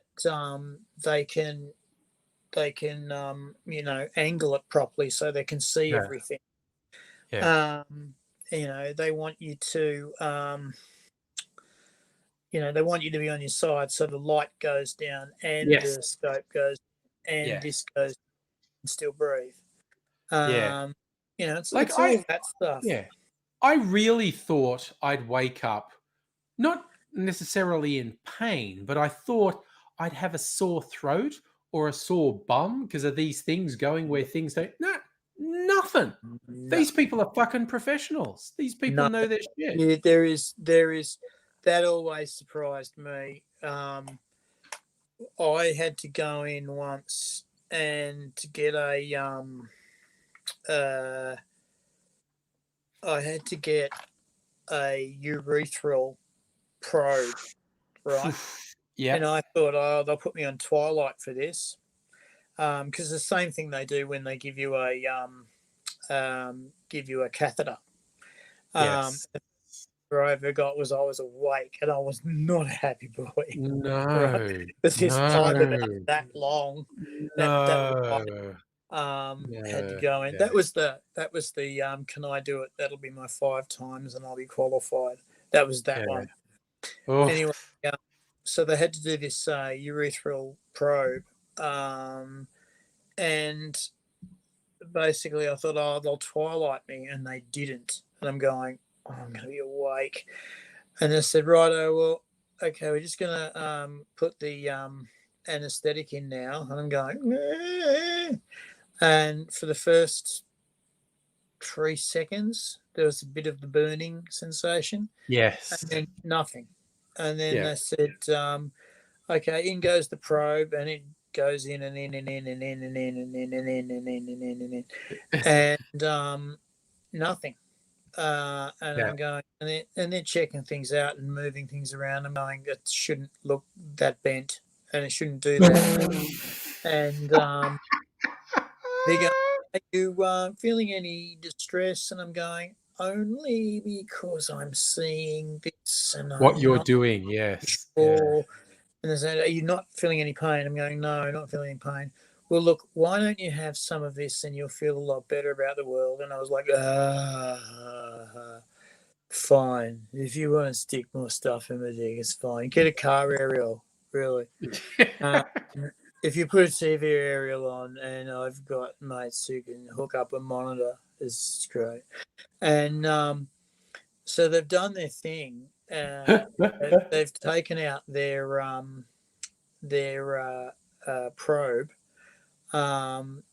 S2: they can angle it properly so they can see everything. They want you to they want you to be on your side so the light goes down and the scope goes and this goes and still breathe. It's
S1: like
S2: it's all that stuff.
S1: I really thought I'd wake up not necessarily in pain, but I thought I'd have a sore throat or a sore bum because of these things going where things don't. Nothing. These people are fucking professionals. These people know their shit.
S2: Yeah, there is that always surprised me. I had to go in once and to get I had to get a urethral probe, right? And I thought, oh, they'll put me on twilight for this, because the same thing they do when they give you a catheter. What I ever got was I was awake and I was not a happy boy.
S1: No,
S2: right? Because this pipe about that long, had to go in. That was the can I do it? That'll be my 5 times and I'll be qualified. That was that one. Oh. Anyway, so they had to do this urethral probe, and basically I thought, oh, they'll twilight me, and they didn't. And I'm going, oh, I'm going to be awake. And they said, righto, well, okay, we're just going to put the anaesthetic in now. And I'm going, and for the first 3 seconds, there was a bit of the burning sensation.
S1: Yes.
S2: And then nothing. And then they said, okay, in goes the probe, and it goes in and in and in and in and in and in and in and in and in and in. And nothing. And I'm going, and they're checking things out and moving things around. I'm going, that shouldn't look that bent, and it shouldn't do that. And they go, are you feeling any distress? And I'm going, only because I'm seeing this and
S1: what you're doing, yes.
S2: Sure. And they said, are you not feeling any pain? I'm going, no, not feeling any pain. Well, look, why don't you have some of this and you'll feel a lot better about the world? And I was like, fine. If you want to stick more stuff in my dick, it's fine. Get a car aerial, really. If you put a TV aerial on, and I've got mates who can hook up a monitor, it's great. And so they've done their thing. They've taken out their probe,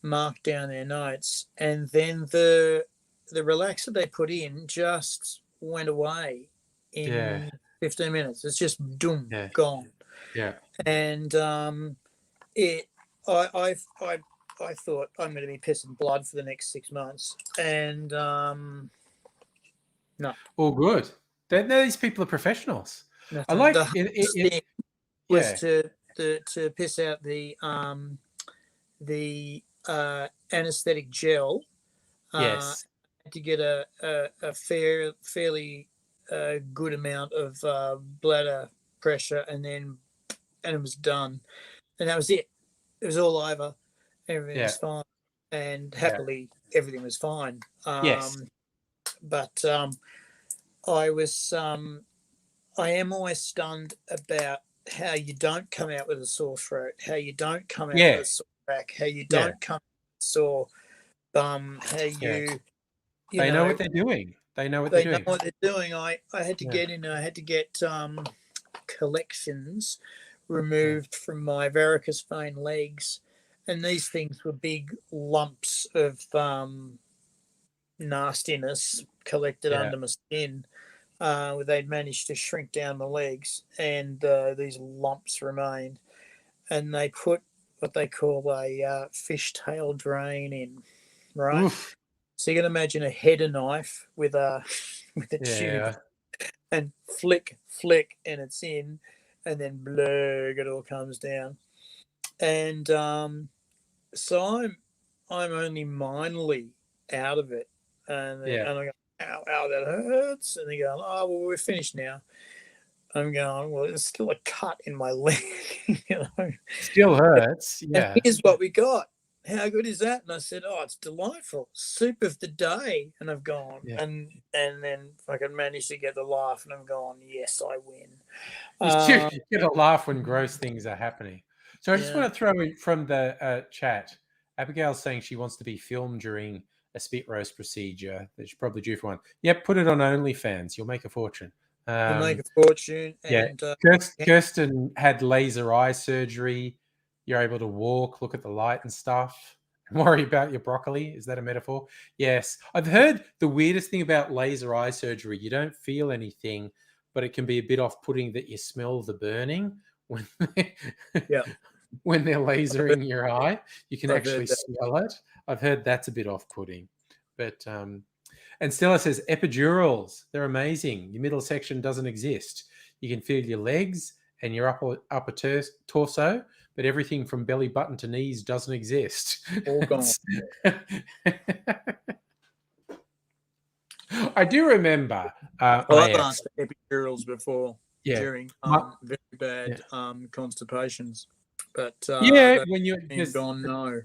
S2: marked down their notes, and then the relaxer they put in just went away in 15 minutes. It's just gone. And I thought I'm going to be pissing blood for the next 6 months, and no.
S1: All good. These people are professionals. Nothing. I like
S2: the was to piss out the anesthetic gel. To get a fairly good amount of bladder pressure, and it was done, and that was it. It was all over. Everything was fine, and happily everything was fine. But I am always stunned about how you don't come out with a sore throat, how you don't come out with a sore back, how you don't come out with a sore bum, how you
S1: they know what they're doing. They know what they're doing.
S2: They know what they're doing. I had to get in. I had to get collections removed from my varicose vein legs, and these things were big lumps of nastiness collected under my skin. They'd managed to shrink down the legs, and these lumps remained. And they put what they call a fishtail drain in, right?
S1: Oof.
S2: So you can imagine a header knife with a tube, and flick, and it's in, and then blurg, it all comes down. And so I'm only minorly out of it, and I go, ow, that hurts. And they go, oh, well, we're finished now. I'm going, well, there's still a cut in my leg.
S1: Still hurts. Yeah.
S2: And here's what we got. How good is that? And I said, oh, it's delightful. Soup of the day. And I've gone, and then I can manage to get the laugh, and I'm going, yes, I win.
S1: You get a laugh when gross things are happening. So I just want to throw in from the chat. Abigail's saying she wants to be filmed during a spit roast procedure. That she's probably due for one. Yep, put it on OnlyFans. You'll make a fortune.
S2: You'll make a fortune. And,
S1: Kirsten had laser eye surgery. You're able to walk, look at the light and stuff. And worry about your broccoli. Is that a metaphor? Yes. I've heard the weirdest thing about laser eye surgery. You don't feel anything, but it can be a bit off-putting that you smell the burning when when they're lasering your eye. You can actually smell it. I've heard that's a bit off-putting. But and Stella says epidurals, they're amazing. Your middle section doesn't exist. You can feel your legs and your upper torso, but everything from belly button to knees doesn't exist.
S2: All gone.
S1: I do remember.
S2: I've asked for epidurals before during very bad constipations, but
S1: when you're
S2: gone, no,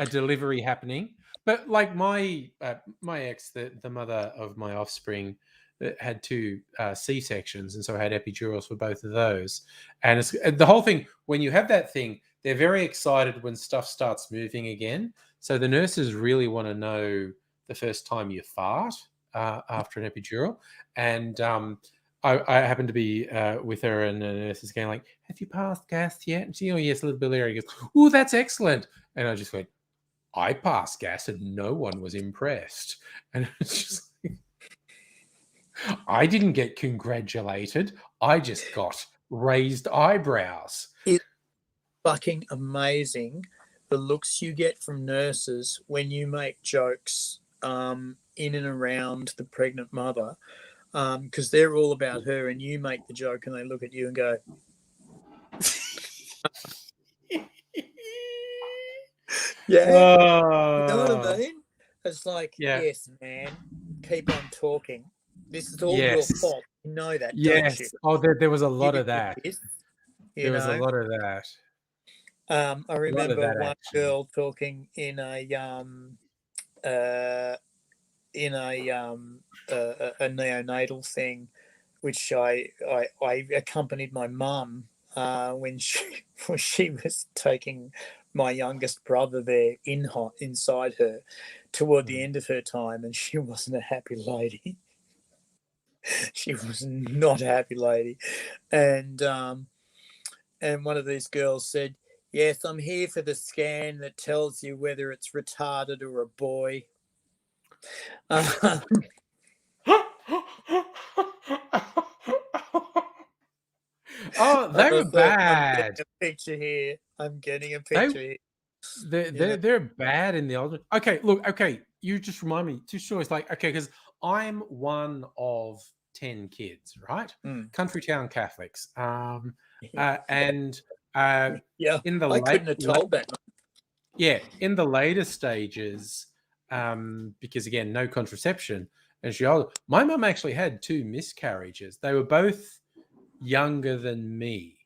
S1: a delivery happening. But like my ex, the mother of my offspring, had 2 C-sections, and so I had epidurals for both of those. And it's the whole thing. When you have that thing, they're very excited when stuff starts moving again. So the nurses really want to know the first time you fart after an epidural. And I happened to be with her, and the nurse is going like, "Have you passed gas yet?" And she, "Oh yes, a little bit later." He goes, "Oh, that's excellent." And I just went, I passed gas and no one was impressed. And it's just like, I didn't get congratulated. I just got raised eyebrows.
S2: It's fucking amazing the looks you get from nurses when you make jokes in and around the pregnant mother, because they're all about her, and you make the joke and they look at you and go, you know what I mean? It's like, yes, man, keep on talking. This is all your fault. You know that, don't you?
S1: Oh, there was a lot of that.
S2: There
S1: was a lot of that.
S2: I remember one girl talking in a neonatal thing, which I accompanied my mum when she was taking my youngest brother there inside her toward the end of her time, and she wasn't a happy lady. She was not a happy lady. And one of these girls said, "Yes, I'm here for the scan that tells you whether it's retarded or a boy."
S1: Oh, they were bad.
S2: I'm getting a picture here.
S1: They're bad in the old. Okay, look. Okay, you just remind me. 2 stories. Like, okay, because I'm one of 10 kids, right? Country town Catholics. And in the
S2: I couldn't have told that.
S1: Yeah, in the later stages, because again, no contraception, and my mum actually had 2 miscarriages. They were both younger than me.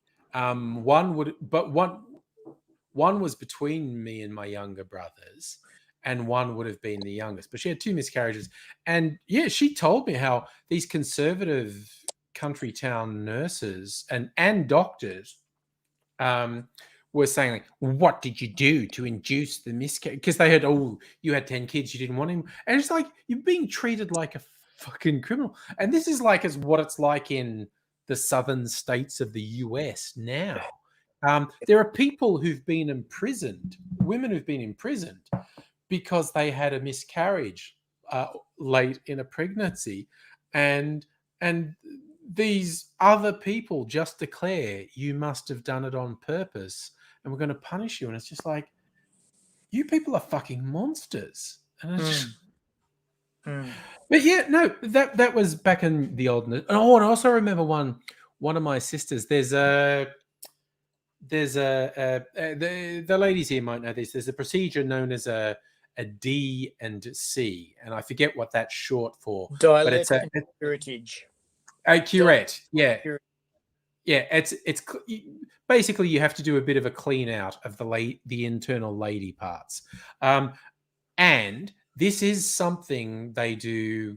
S1: One was between me and my younger brothers, and one would have been the youngest. But she had 2 miscarriages. And yeah, she told me how these conservative country town nurses and doctors were saying, like, what did you do to induce the miscarriage? Because they had, you had 10 kids, you didn't want him. And it's like, you're being treated like a fucking criminal. And this is like what it's like in the southern states of the US now. There are people who've been imprisoned, women who've been imprisoned because they had a miscarriage. late in a pregnancy, and these other people just declare you must have done it on purpose, and we're going to punish you. And it's just like, you people are fucking monsters. And it's just, but yeah, no, that was back in the old. Oh, and I also remember one of my sisters. The ladies here might know this. There's a procedure known as a D and C, and I forget what that's short for.
S2: Dialect
S1: but it's
S2: and heritage.
S1: A curette, yeah. Yeah, it's basically you have to do a bit of a clean out of the internal lady parts, and this is something they do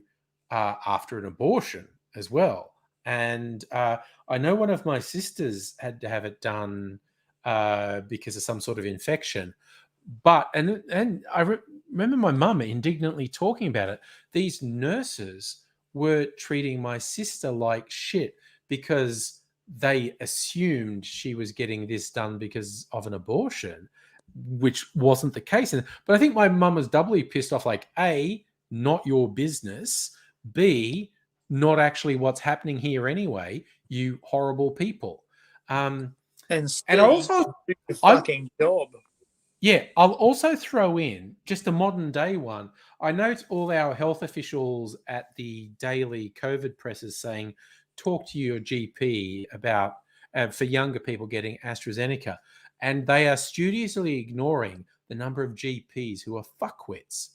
S1: after an abortion as well. And I know one of my sisters had to have it done because of some sort of infection. But and I remember my mum indignantly talking about it. These nurses were treating my sister like shit because they assumed she was getting this done because of an abortion, which wasn't the case. But I think my mum was doubly pissed off, like, A, not your business, B, not actually what's happening here anyway, you horrible people.
S2: And C,
S1: and also
S2: do your fucking job.
S1: Yeah, I'll also throw in just a modern day one. I note all our health officials at the daily COVID presses saying, talk to your GP about for younger people getting AstraZeneca. And they are studiously ignoring the number of GPs who are fuckwits.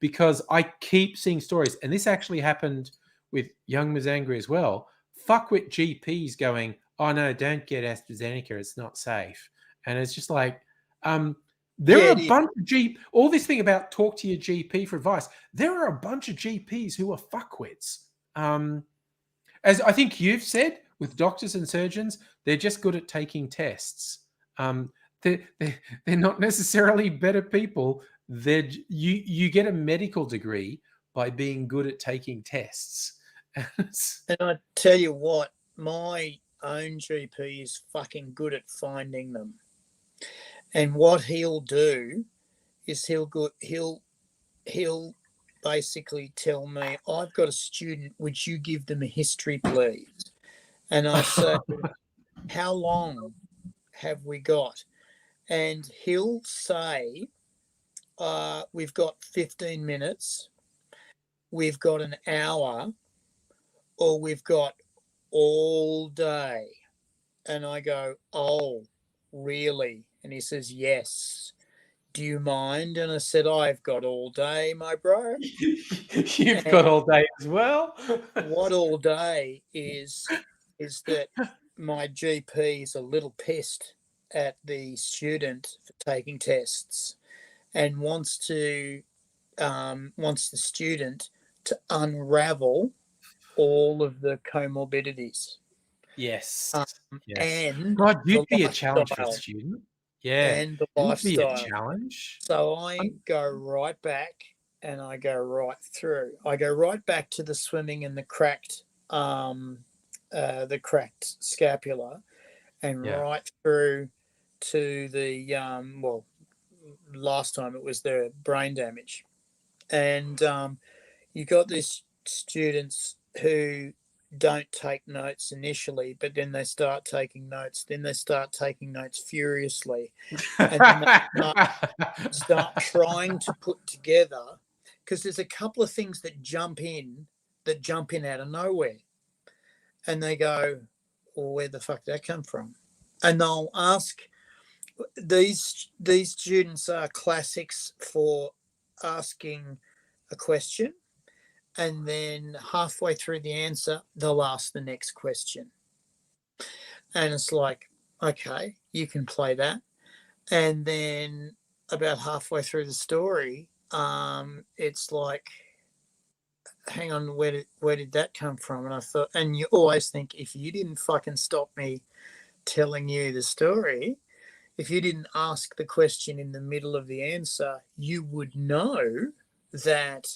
S1: Because I keep seeing stories, and this actually happened with young Mazangri as well. Fuckwit GPs going, oh no, don't get AstraZeneca, it's not safe. And it's just like, there are a bunch of all this thing about talk to your GP for advice. There are a bunch of GPs who are fuckwits. As I think you've said, with doctors and surgeons, they're just good at taking tests. They're not necessarily better people. You get a medical degree by being good at taking tests.
S2: And I tell you what, my own GP is fucking good at finding them. And what he'll do is he'll basically tell me, I've got a student, would you give them a history, please? And I say, how long have we got? And he'll say, we've got 15 minutes, we've got an hour, or we've got all day. And I go, oh, really? And he says, yes. Do you mind? And I said, I've got all day, my bro.
S1: You've got all day as well.
S2: What all day is that my GP is a little pissed at the student for taking tests and wants the student to unravel all of the comorbidities.
S1: Yes.
S2: And
S1: God, you'd be a challenge for a student. Yeah.
S2: And the
S1: lifestyle.
S2: It'd
S1: be a challenge.
S2: So I go right back and I go right through. I go right back to the swimming and the cracked scapula and right through to the last time it was the brain damage. And you got these students who don't take notes initially, but then they start taking notes. Then they start taking notes furiously, and then they start trying to put together, because there's a couple of things that jump in out of nowhere, and they go, well, where the fuck did that come from? And they'll ask. These students are classics for asking a question, and then halfway through the answer, they'll ask the next question. And it's like, okay, you can play that. And then about halfway through the story, it's like, hang on, where did that come from? And I thought, and you always think, if you didn't fucking stop me telling you the story, if you didn't ask the question in the middle of the answer, you would know that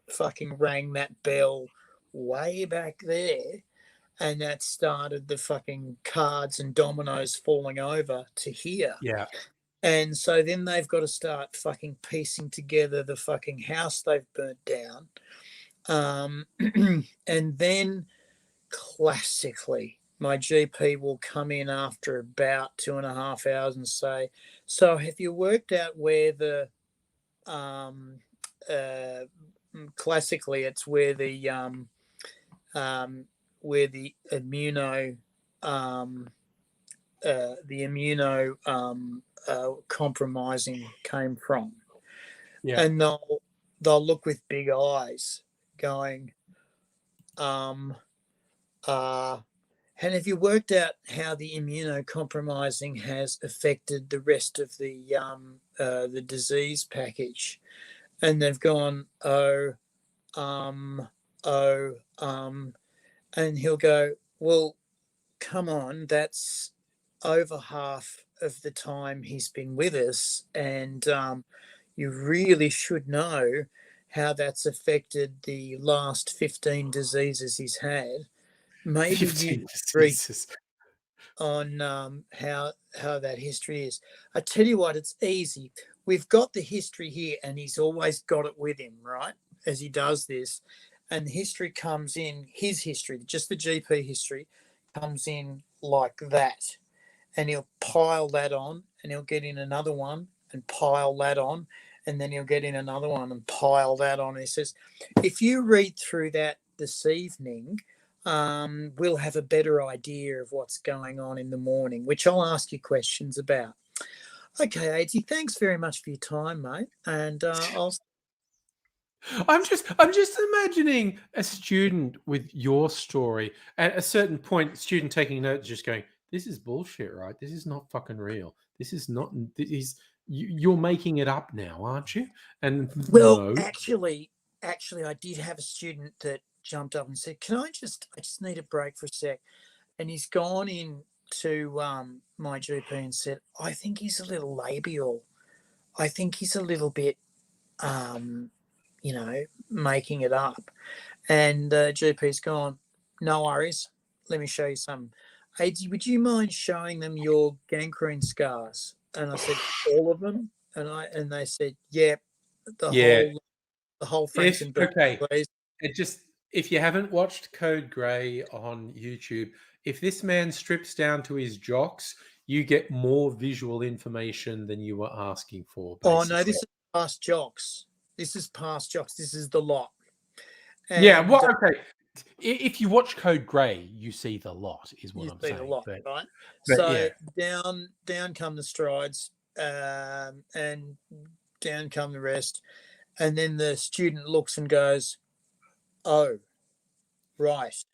S2: fucking rang that bell way back there, and that started the fucking cards and dominoes falling over to here.
S1: Yeah.
S2: And so then they've got to start fucking piecing together the fucking house they've burnt down. And then classically, my GP will come in after about 2.5 hours and say, so have you worked out where the, classically it's where the immuno, compromising came from.
S1: Yeah.
S2: And they'll look with big eyes going, and have you worked out how the immunocompromising has affected the rest of the disease package? And they've gone, and he'll go, well, come on, that's over half of the time he's been with us, and you really should know how that's affected the last 15 diseases he's had. Maybe
S1: 15
S2: you
S1: diseases.
S2: on how that history is. I tell you what, it's easy. We've got the history here, and he's always got it with him, right? As he does this, and the history comes in, his history, just the GP history, comes in like that, and he'll pile that on, and he'll get in another one and pile that on, and then he'll get in another one and pile that on. And he says, if you read through that this evening, we'll have a better idea of what's going on in the morning, which I'll ask you questions about. Okay, Aidsy, thanks very much for your time, mate. And
S1: I'm just imagining a student with your story. At a certain point, student taking notes, just going, "This is bullshit, right? This is not fucking real. This is not. This is you're making it up now, aren't you?" And
S2: well,
S1: no,
S2: actually, I did have a student that jumped up and said, "Can I just need a break for a sec?" And he's gone in to my GP and said, "I think he's a little labial. I think he's a little bit, making it up." And GP's gone, "No worries. Let me show you something. Aidsy, would you mind showing them your gangrene scars?" And I said, "All of them?" And they said, "Yeah, the
S1: yeah.
S2: whole Frankenberg, please."
S1: If you haven't watched Code Grey on YouTube, if this man strips down to his jocks, you get more visual information than you were asking for. Basically.
S2: Oh no, this is past jocks. This is past jocks. This is the lot. And,
S1: yeah. Well, okay. If you watch Code Grey, you see the lot, is what I'm saying.
S2: The lot, right?
S1: But
S2: So
S1: yeah.
S2: down come the strides, and down come the rest, and then the student looks and goes, "Oh, right,"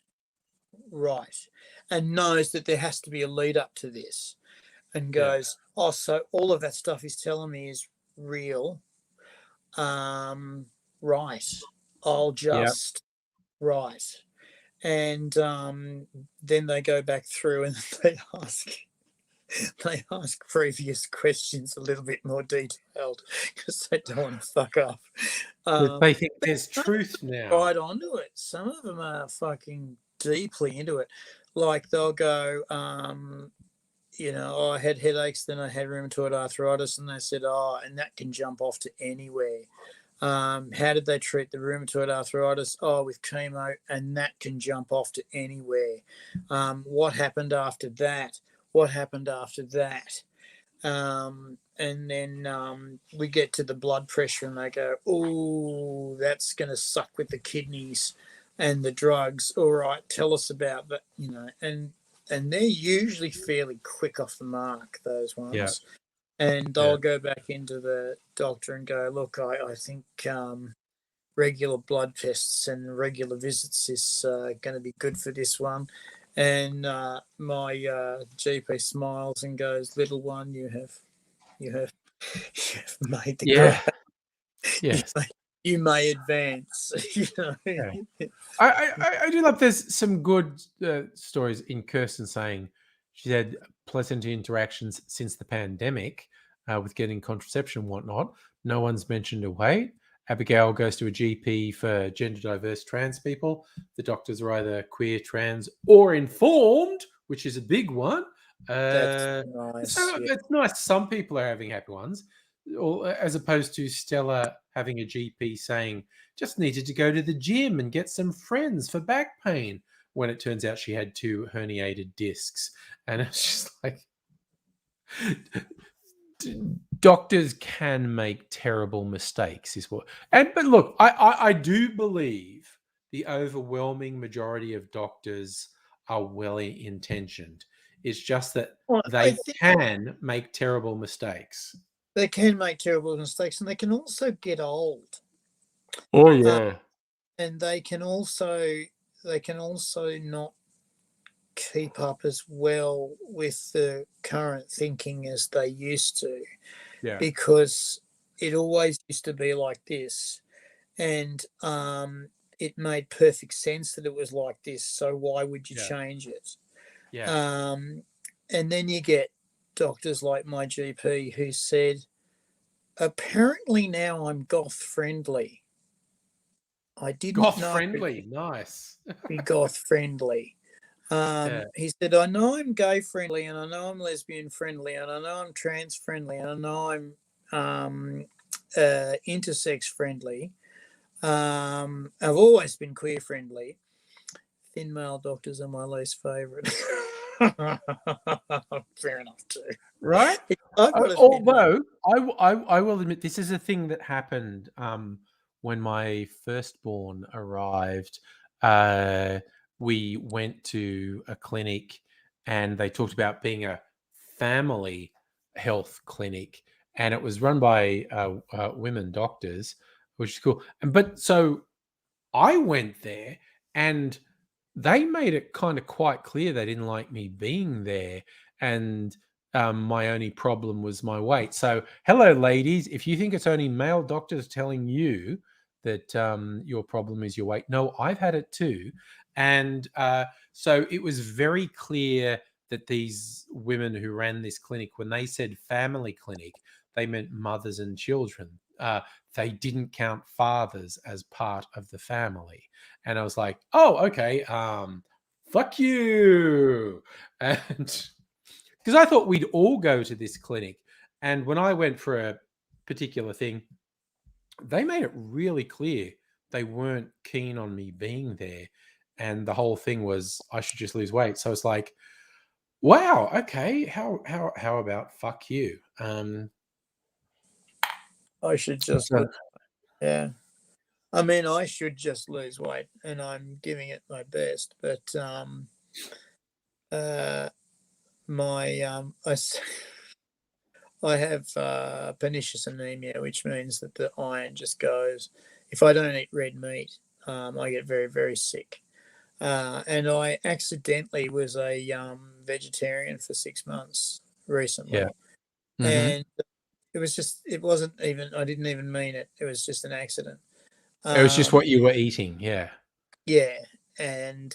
S2: and knows that there has to be a lead up to this, and goes, "Oh, so all of that stuff he's telling me is real." Right. I'll just right. And then they go back through and they ask previous questions a little bit more detailed because they don't want to fuck up.
S1: They think there's truth now.
S2: Right onto it. Some of them are fucking deeply into it. Like they'll go, I had headaches, then I had rheumatoid arthritis, and they said, and that can jump off to anywhere. How did they treat the rheumatoid arthritis? With chemo, and that can jump off to anywhere. What happened after that? What happened after that? And then we get to the blood pressure, and they go, "Oh, that's going to suck with the kidneys and the drugs. All right, tell us about that." And they're usually fairly quick off the mark, those ones.
S1: Yeah.
S2: And they'll go back into the doctor and go, "Look, I think regular blood tests and regular visits is going to be good for this one." And my GP smiles and goes, "Little one, you have made the grade.
S1: Yes.
S2: You may advance."
S1: I do love. There's some good stories in Kirsten saying she had pleasant interactions since the pandemic with getting contraception and whatnot. No one's mentioned her weight. Abigail goes to a GP for gender diverse trans people. The doctors are either queer, trans, or informed, which is a big one.
S2: That's
S1: So
S2: nice. Yeah.
S1: it's nice. Some people are having happy ones, or as opposed to Stella having a GP saying just needed to go to the gym and get some friends for back pain. When it turns out she had 2 herniated discs, and it's just like doctors can make terrible mistakes. Is what. But look, I do believe the overwhelming majority of doctors are well intentioned. It's just that
S2: Well, I
S1: they
S2: think
S1: can make terrible mistakes.
S2: they can make terrible mistakes, and they can also get old.
S1: Oh
S2: Uh,
S1: yeah,
S2: and they can also not keep up as well with the current thinking as they used to,
S1: yeah,
S2: because it always used to be like this, and it made perfect sense that it was like this. So why would you
S1: yeah,
S2: change it?
S1: yeah.
S2: Um, and then you get doctors like my GP who said, apparently now I'm goth friendly. I didn't
S1: Goth
S2: know
S1: friendly, nice.
S2: be goth friendly.
S1: Yeah,
S2: He said, I know I'm gay friendly, and I know I'm lesbian friendly, and I know I'm trans friendly, and I know I'm intersex friendly. I've always been queer friendly. Thin male doctors are my least favourite. Fair enough, too.
S1: right.
S2: I've got a thin male.
S1: Although I will admit this is a thing that happened when my firstborn arrived. Uh, we went to a clinic and they talked about being a family health clinic, and it was run by women doctors, which is cool. But so I went there and they made it kind of quite clear they didn't like me being there. And my only problem was my weight. So, hello, ladies. If you think it's only male doctors telling you that your problem is your weight, no, I've had it too. And so it was very clear that these women who ran this clinic, when they said family clinic, they meant mothers and children. They didn't count fathers as part of the family. And I was like, oh, okay, fuck you. And because I thought we'd all go to this clinic. And when I went for a particular thing, they made it really clear they weren't keen on me being there. And the whole thing was I should just lose weight. So it's like, wow, okay, how about fuck you?
S2: I should just,
S1: So
S2: yeah. I mean, I should just lose weight, and I'm giving it my best. But uh, my I have pernicious anemia, which means that the iron just goes. If I don't eat red meat, I get very, very sick. And I accidentally was a vegetarian for 6 months
S1: yeah.
S2: recently,
S1: Hmm.
S2: and it wasn't even, I didn't even mean it. It was just an accident.
S1: It was just
S2: Um,
S1: what you were eating. Yeah.
S2: yeah, and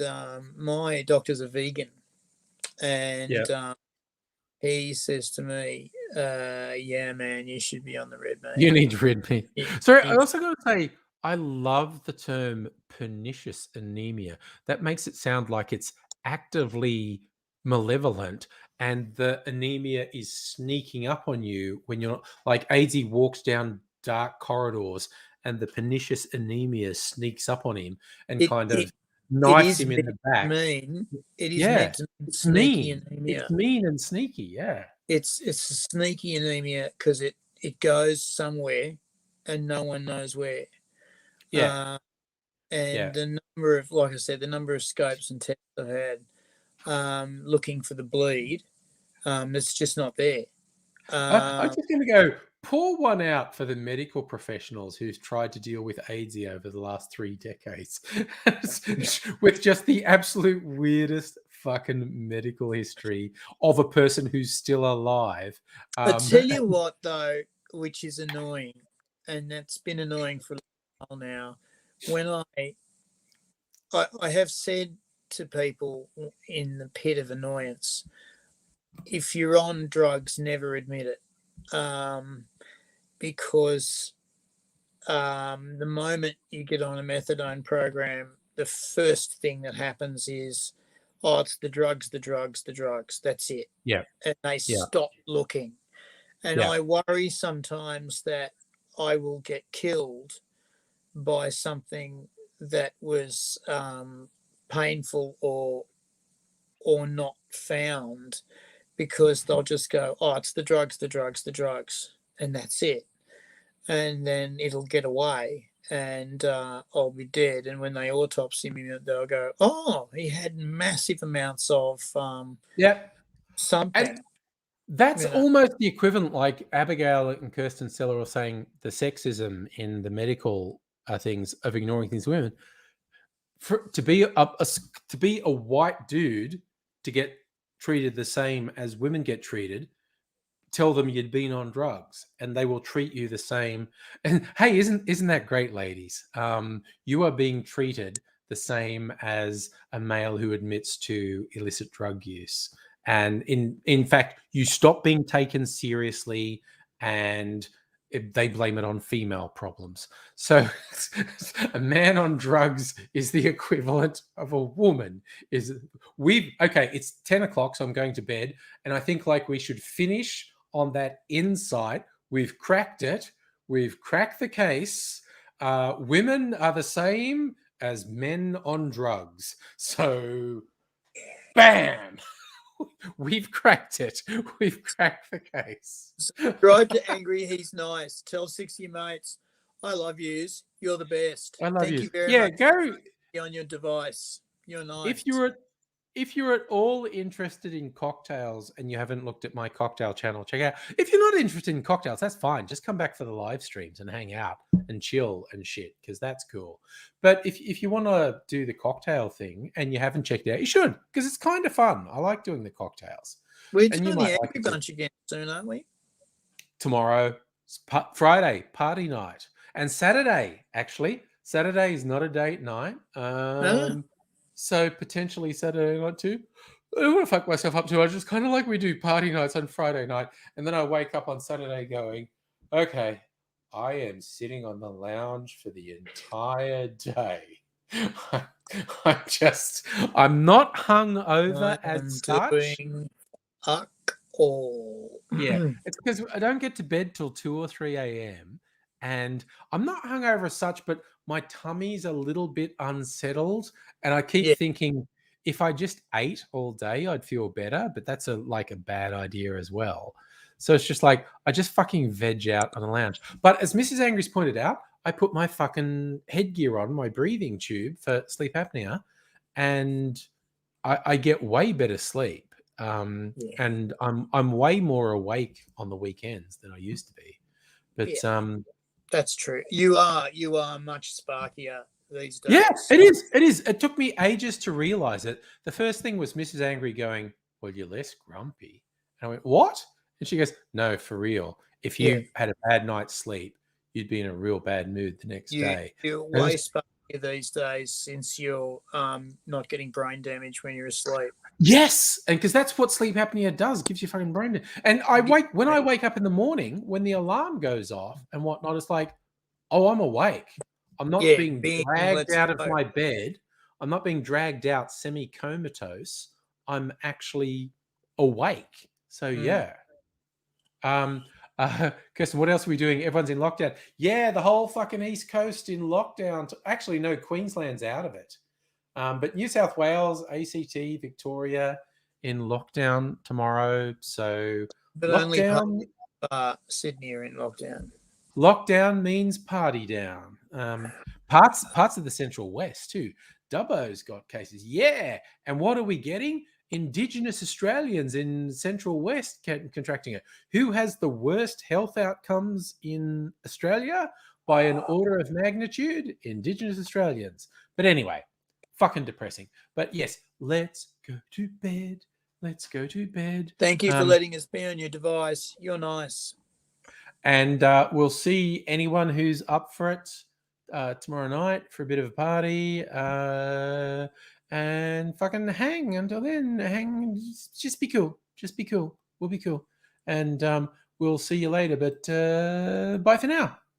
S2: my doctor's a vegan,
S1: Yeah.
S2: and he says to me, "Yeah, man, you should be on the red meat."
S1: You need red meat.
S2: He,
S1: So I
S2: he,
S1: also got to say, I love the term pernicious anemia. That makes it sound like it's actively malevolent, and the anemia is sneaking up on you when you're like AZ walks down dark corridors, and the pernicious anemia sneaks up on him and
S2: it,
S1: kind
S2: it,
S1: of
S2: it
S1: knifes
S2: is
S1: him in
S2: meant
S1: the
S2: to
S1: back.
S2: mean. It is
S1: Yeah,
S2: meant to mean
S1: it's
S2: sneaky
S1: mean. It's
S2: anemia.
S1: mean and sneaky. Yeah,
S2: It's a sneaky anemia because it goes somewhere, and no one knows where.
S1: yeah,
S2: Uh, and
S1: yeah.
S2: the number of, like I said, the number of scopes and tests I've had looking for the bleed, it's just not there.
S1: I'm
S2: Um,
S1: just going to go pour one out for the medical professionals who've tried to deal with AIDS over the last 3 decades with just the absolute weirdest fucking medical history of a person who's still alive.
S2: I tell you what, though, which is annoying, and that's been annoying for a while now. When I have said to people in the pit of annoyance, if you're on drugs, never admit it, because the moment you get on a methadone program, the first thing that happens is oh, it's the drugs, the drugs, the drugs. That's it.
S1: Yeah.
S2: And they
S1: Yeah.
S2: stop looking. And
S1: Yeah.
S2: I worry sometimes that I will get killed by something that was painful or not found, because they'll just go, oh, it's the drugs, the drugs, the drugs, and that's it. And then it'll get away, and I'll be dead. And when they autopsy me, they'll go, oh, he had massive amounts of
S1: Yeah.
S2: something.
S1: And that's
S2: You know?
S1: almost the equivalent, like Abigail and Kirsten Seller are saying, the sexism in the medical things of ignoring things women. To be a white dude to get treated the same as women get treated, tell them you'd been on drugs and they will treat you the same. And hey, isn't that great, ladies? You are being treated the same as a male who admits to illicit drug use. And in fact, you stop being taken seriously, and they blame it on female problems. So a man on drugs is the equivalent of a woman. Okay, it's 10 o'clock, so I'm going to bed. And I think like we should finish on that insight. We've cracked it. We've cracked the case. Women are the same as men on drugs. So, bam! We've cracked it. We've cracked the case.
S2: Drive to angry, he's nice. Tell 6 of your mates, I love yous. You're the best.
S1: I love
S2: Thank
S1: you.
S2: you very
S1: Yeah,
S2: much
S1: go.
S2: on your device. You're nice.
S1: If you're at all interested in cocktails and you haven't looked at my cocktail channel, check out. If you're not interested in cocktails, that's fine. Just come back for the live streams and hang out and chill and shit, because that's cool. But if you want to do the cocktail thing and you haven't checked it out, you should, because it's kind of fun. I like doing the cocktails.
S2: We're
S1: And
S2: doing
S1: you
S2: the
S1: might
S2: Angry
S1: like it
S2: Bunch again soon, aren't we?
S1: tomorrow, Friday, party night, and Saturday. Actually, Saturday is not a date night. So potentially Saturday night too. I don't want to fuck myself up too. I just kind of like we do party nights on Friday night, and then I wake up on Saturday going, okay, I am sitting on the lounge for the entire day. I'm not hung over as such.
S2: All.
S1: Yeah, it's because I don't get to bed till 2 or 3 a.m. and I'm not hungover as such, but my tummy's a little bit unsettled, and I keep thinking if I just ate all day, I'd feel better, but that's a bad idea as well. So it's just like I just fucking veg out on the lounge. But as Mrs. Angry's pointed out, I put my fucking headgear on, my breathing tube for sleep apnea, and I get way better sleep. And I'm way more awake on the weekends than I used to be. But
S2: that's true. You are much sparkier these days.
S1: Yeah, it is. It took me ages to realize it. The first thing was Mrs. Angry going, well, you're less grumpy. And I went, what? And she goes, no, for real. If you had a bad night's sleep, you'd be in a real bad mood the next day.
S2: You're way sparkier these days since you're not getting brain damage when you're asleep.
S1: Yes, and because that's what sleep apnea does, gives you fucking brain damage. And when I wake up in the morning, when the alarm goes off and whatnot, it's like, oh, I'm awake. I'm not being dragged out of my bed. I'm not being dragged out semi-comatose. I'm actually awake. So yeah. Kirsten, what else are we doing? Everyone's in lockdown. Yeah, the whole fucking East Coast in lockdown. Actually, no, Queensland's out of it. But New South Wales, ACT, Victoria in lockdown tomorrow. So
S2: but
S1: lockdown.
S2: Only Sydney are in lockdown.
S1: Lockdown means party down. Parts of the Central West too. Dubbo's got cases. Yeah. And what are we getting? Indigenous Australians in Central West contracting it. Who has the worst health outcomes in Australia? By an order of magnitude, Indigenous Australians. But anyway, fucking depressing. But yes, let's go to bed. Let's go to bed.
S2: Thank you for letting us be on your device. You're nice.
S1: And we'll see anyone who's up for it tomorrow night for a bit of a party. And fucking hang until then. Hang. Just be cool. Just be cool. We'll be cool. And we'll see you later. But bye for now.